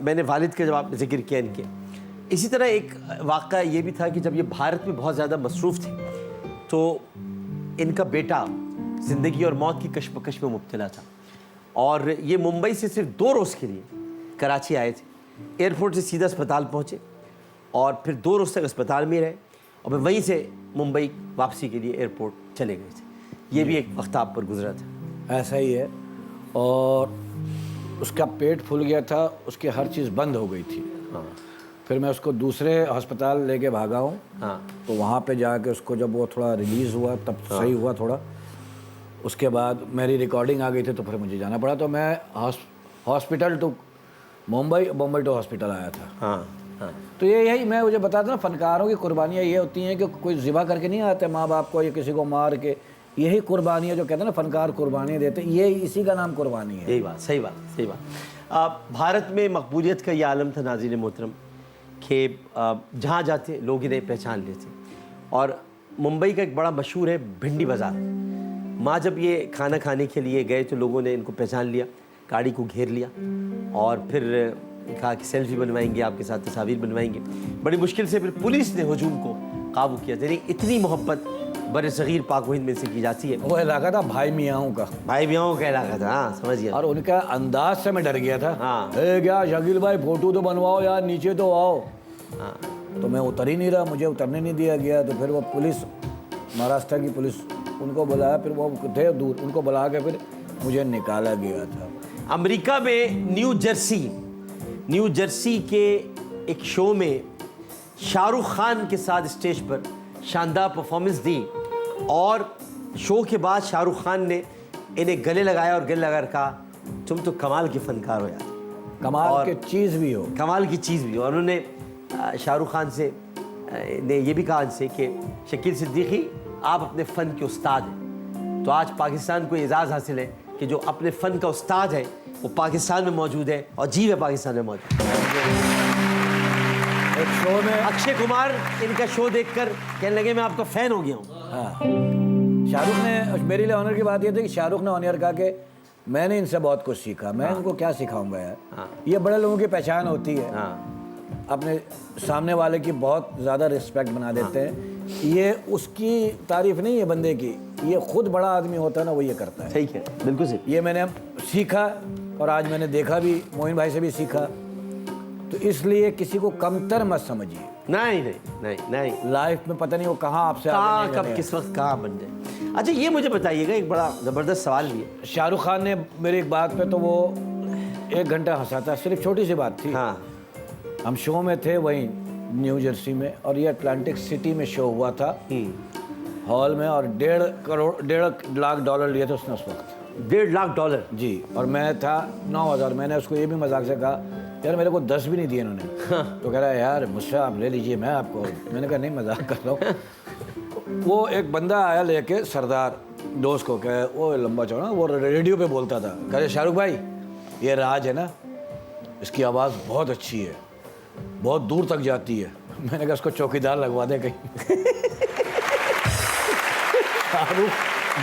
मैंने वालिद का जब आपने जिक्र किया इनके, इसी तरह एक वाक़या ये भी था कि जब ये भारत में बहुत ज़्यादा मसरूफ़ थे तो इनका बेटा ज़िंदगी और मौत की कशमकश में मुब्तला था और ये मुंबई से सिर्फ 2 रोज़ के लिए कराची आए थे। एयरपोर्ट से सीधा अस्पताल पहुँचे और फिर 2 रोज़ तक अस्पताल में रहे और फिर वहीं से मुंबई वापसी के लिए एयरपोर्ट चले गए थे। ये भी एक वक्त आप पर गुजरा था। ऐसा ही है। और उसका पेट फूल गया था, उसकी हर चीज़ बंद हो गई थी। हाँ फिर मैं उसको दूसरे अस्पताल लेके भागा हूँ। हाँ तो वहाँ पे जाके उसको जब वो थोड़ा रिलीज़ हुआ तब सही हुआ थोड़ा। उसके बाद मेरी रिकॉर्डिंग आ गई थी तो फिर मुझे जाना पड़ा। तो मैं hospital to Mumbai, Mumbai to hospital आया था। हाँ हाँ तो ये यही मैं मुझे बताता ना, फनकारों की कुर्बानियाँ ये होती हैं कि कोई ज़िबा करके नहीं आते माँ बाप को या किसी को मार के। यही कुर्बानियाँ जो कहते हैं ना, फनकार कुर्बानियाँ देते हैं, ये इसी का नाम कुर्बानी है। यही बात, सही बात, सही बात। भारत में मकबूलियत का ये आलम था नाज़रीन मोहतरम कि जहाँ जाते लोग इन्हें पहचान लेते। और मुंबई का एक बड़ा मशहूर है भिंडी बाज़ार। माँ जब ये खाना खाने के लिए गए तो लोगों ने इनको पहचान लिया, गाड़ी को घेर लिया और फिर कहा कि सेल्फी बनवाएंगे, आपके साथ तस्वीर बनवाएंगे। बड़ी मुश्किल से फिर पुलिस ने हजूम को काबू किया। यानी इतनी मोहब्बत बर सग़ीर पाक हिंद में से की जाती है। वो इलाका था भाई मियाँओं का, भाई मियाँओं का इलाका था। हाँ समझ गया। और उनका अंदाज से मैं डर गया था। हाँ। क्या शकील भाई फोटो तो बनवाओ यार, नीचे तो आओ। हाँ तो मैं उतर ही नहीं रहा, मुझे उतरने नहीं दिया गया। तो फिर वो पुलिस, महाराष्ट्र की पुलिस, उनको बुलाया, फिर वो थे दूर, उनको बुला के फिर मुझे निकाला गया था। अमेरिका में न्यू जर्सी के एक शो में शाहरुख खान के साथ स्टेज पर शानदार परफॉर्मेंस दी और शो के बाद शाहरुख खान ने इन्हें गले लगाया और गले लगाकर कहा तुम तो कमाल के फनकार हो यार, कमाल की चीज़ भी हो, कमाल की चीज़ भी हो। और उन्होंने शाहरुख खान से ने ये भी कहा इनसे कि शकील सिद्दीकी आप अपने फ़न के उस्ताद हैं। तो आज पाकिस्तान को एजाज़ हासिल है कि जो अपने फ़न का उस्ताद है वो पाकिस्तान में मौजूद है और जीव है पाकिस्तान में मौजूद। एक शो में अक्षय कुमार इनका शो देखकर कहने लगे मैं आपका फ़ैन हो गया हूँ। हाँ, शाहरुख ने, मेरे लिए ऑनर की बात ये थी कि शाहरुख ने ऑनर कहा कि मैंने इनसे बहुत कुछ सीखा। मैं इनको क्या सिखाऊंगा यार। ये बड़े लोगों की पहचान होती है, अपने सामने वाले की बहुत ज़्यादा रिस्पेक्ट बना देते हैं। ये उसकी तारीफ नहीं है बंदे की, ये खुद बड़ा आदमी होता है ना, वो ये करता है। सही है, बिल्कुल सही। ये मैंने सीखा और आज मैंने देखा भी, मोइन भाई से भी सीखा। तो इसलिए किसी को कमतर मत समझिए। नहीं नहीं नहीं नहीं, लाइफ में पता नहीं वो कहाँ आपसे कहाँ आगे कब किस वक्त कहाँ बन जाए। अच्छा ये मुझे बताइएगा, एक बड़ा ज़बरदस्त सवाल भी है। शाहरुख खान ने मेरी एक बात पे तो वो 1 घंटा हंसा था, सिर्फ छोटी सी बात थी। हाँ हम शो में थे वहीं न्यू जर्सी में और ये अटलांटिक सिटी में शो हुआ था हॉल में, और $1.5 लाख लिए थे उसने उस वक्त। $1.5 लाख जी। और मैं था 9,000। मैंने उसको ये भी मजाक से कहा यार मेरे को 10 भी नहीं दिए इन्होंने। तो कह रहा है यार मुझसे आप ले लीजिए, मैं आपको। मैंने कहा नहीं, मजाक कर रहा हूँ। वो एक बंदा आया लेके, सरदार दोस्त को, कह वो लंबा चौड़ा, वो रेडियो पे बोलता था, कह रहे शाहरुख भाई ये राज है ना, इसकी आवाज़ बहुत अच्छी है, बहुत दूर तक जाती है। मैंने कहा उसको चौकीदार लगवा दे कहीं। शाहरुख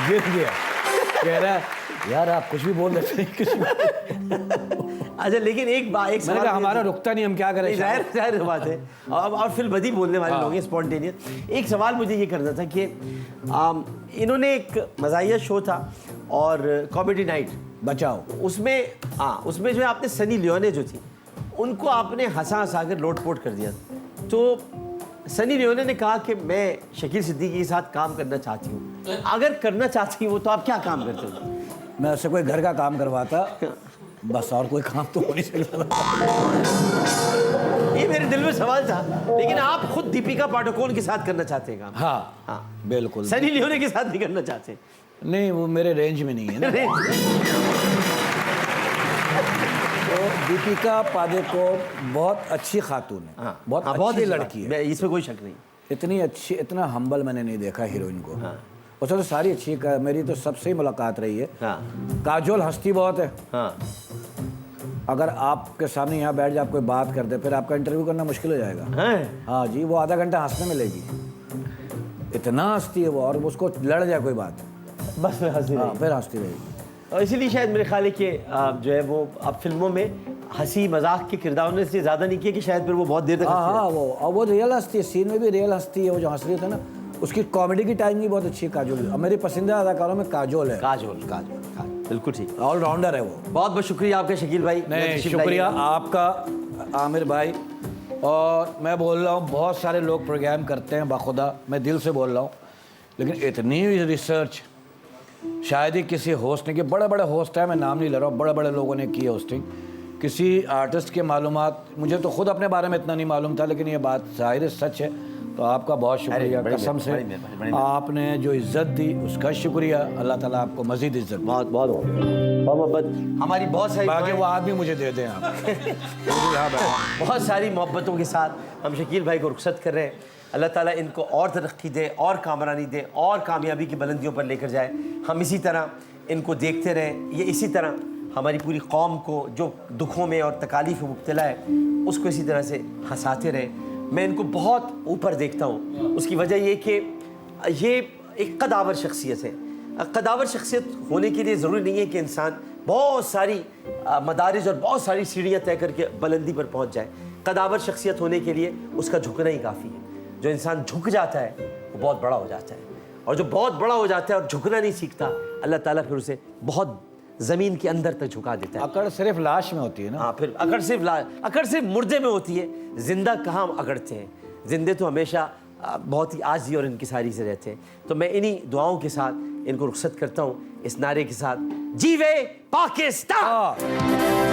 गिर गया, कह रहा है यार आप कुछ भी बोल देते हैं। अच्छा लेकिन एक मैंने कहा हमारा रुकता नहीं, हम क्या करें। जाहिर बात है। और फिर बदी बोलने वाले लोग हैं, स्पॉन्टेनियस। एक सवाल मुझे ये करना था कि इन्होंने एक मज़ाहिया शो था और कॉमेडी नाइट बचाओ, उसमें जो है आपने सनी लियोने जो थी उनको आपने हंसा कर लोटपोट कर दिया। तो सनी लियोने ने कहा कि मैं शकील सिद्दीकी के साथ काम करना चाहती हूँ। अगर करना चाहती हूँ तो आप क्या काम करते हो? मैं उससे कोई घर का काम करवाता बस, और कोई काम तो हो नहीं सकता। ये मेरे दिल में सवाल था, लेकिन आप खुद दीपिका पादुकोण के साथ करना चाहते हैं काम? हाँ बिल्कुल। सनी लियोने के साथ नहीं करना चाहते? नहीं, वो मेरे रेंज में नहीं है ना। तो दीपिका पादुकोण बहुत अच्छी खातून है, बहुत अच्छी लड़की है, इसमें कोई शक नहीं। इतनी अच्छी, इतना हम्बल मैंने नहीं देखा हीरोइन को। उससे तो सारी अच्छी, मेरी तो सबसे ही मुलाकात रही है। काजोल हंसती बहुत है। अगर आपके सामने यहाँ बैठ जाए, आप कोई बात कर दे, फिर आपका इंटरव्यू करना मुश्किल हो जाएगा। हाँ जी, वो आधा घंटा हंसने में लेगी, इतना हंसती है वो। और उसको लड़ जाए कोई बात, बस फिर हंसती हाँ, फिर हंसती रहेगी। और इसीलिए शायद मेरे ख्याल है कि जो है वो अब फिल्मों में हंसी मजाक के किरदारों ने इसलिए ज़्यादा नहीं किया कि शायद फिर वो बहुत देर तक हंसते हाँ वो और वो रियल हंसती है, सीन में भी रियल हंसती है, वो जो हंस रही होती है ना, उसकी कॉमेडी की टाइमिंग भी बहुत अच्छी है काजोल। और मेरी पसंदीदा अदाकारों में काजोल है। काजोल काजोल काजोल बिल्कुल ठीक। ऑलराउंडर है वो। बहुत बहुत शुक्रिया आपका शकील भाई। नहीं, तशरीफ शुक्रिया लाइए। आपका आमिर भाई। और मैं बोल रहा हूँ, बहुत सारे लोग प्रोग्राम करते हैं बाखुदा, मैं दिल से बोल रहा हूँ, लेकिन इतनी रिसर्च शायद ही किसी होस्ट ने की। बड़े बड़े होस्ट है, मैं नाम नहीं ले रहा हूँ, बड़े बड़े लोगों ने की होस्टिंग। किसी आर्टिस्ट के मालूमात, मुझे तो खुद अपने बारे में इतना नहीं मालूम था, लेकिन ये बात ज़ाहिर सच है। तो आपका बहुत शुक्रिया, बड़ी कसम से मेहरबानी, बड़ी आपने जो इज़्ज़त दी उसका शुक्रिया। अल्लाह ताला आपको मज़ीद इज़्ज़त दे। बहुत बहुत मोहब्बत हमारी बहुत सारी बाकी वो आदमी मुझे दे दें आप। यहाँ बैठो। बहुत सारी मोहब्बतों के साथ हम शकील भाई को रुखसत कर रहे हैं। अल्लाह ताला इनको और तरक्की दे, और कामरानी दे, और कामयाबी की बुलंदियों पर लेकर जाए। हम इसी तरह इनको देखते रहें, ये इसी तरह हमारी पूरी कौम को जो दुखों में और तकालीफ में मुब्तला है उसको इसी तरह से हंसाते रहें। मैं इनको बहुत ऊपर देखता हूँ, उसकी वजह ये कि ये एक कदावर शख्सियत है। कदावर शख्सियत होने के लिए ज़रूरी नहीं है कि इंसान बहुत सारी मदारिज और बहुत सारी सीढ़ियाँ तय करके बुलंदी पर पहुँच जाए। कदावर शख्सियत होने के लिए उसका झुकना ही काफ़ी है। जो इंसान झुक जाता है वो बहुत बड़ा हो जाता है, और जो बहुत बड़ा हो जाता है और झुकना नहीं सीखता, अल्लाह ताला फिर उसे बहुत ज़मीन के अंदर तक झुका देता है। अकड़ सिर्फ लाश में होती है ना। हाँ, फिर अकड़ सिर्फ मुर्दे में होती है। जिंदा कहाँ अकड़ते हैं, जिंदे तो हमेशा बहुत ही आजी और इनकिसारी से रहते हैं। तो मैं इन्हीं दुआओं के साथ इनको रुखसत करता हूँ, इस नारे के साथ, जीवे पाकिस्तान।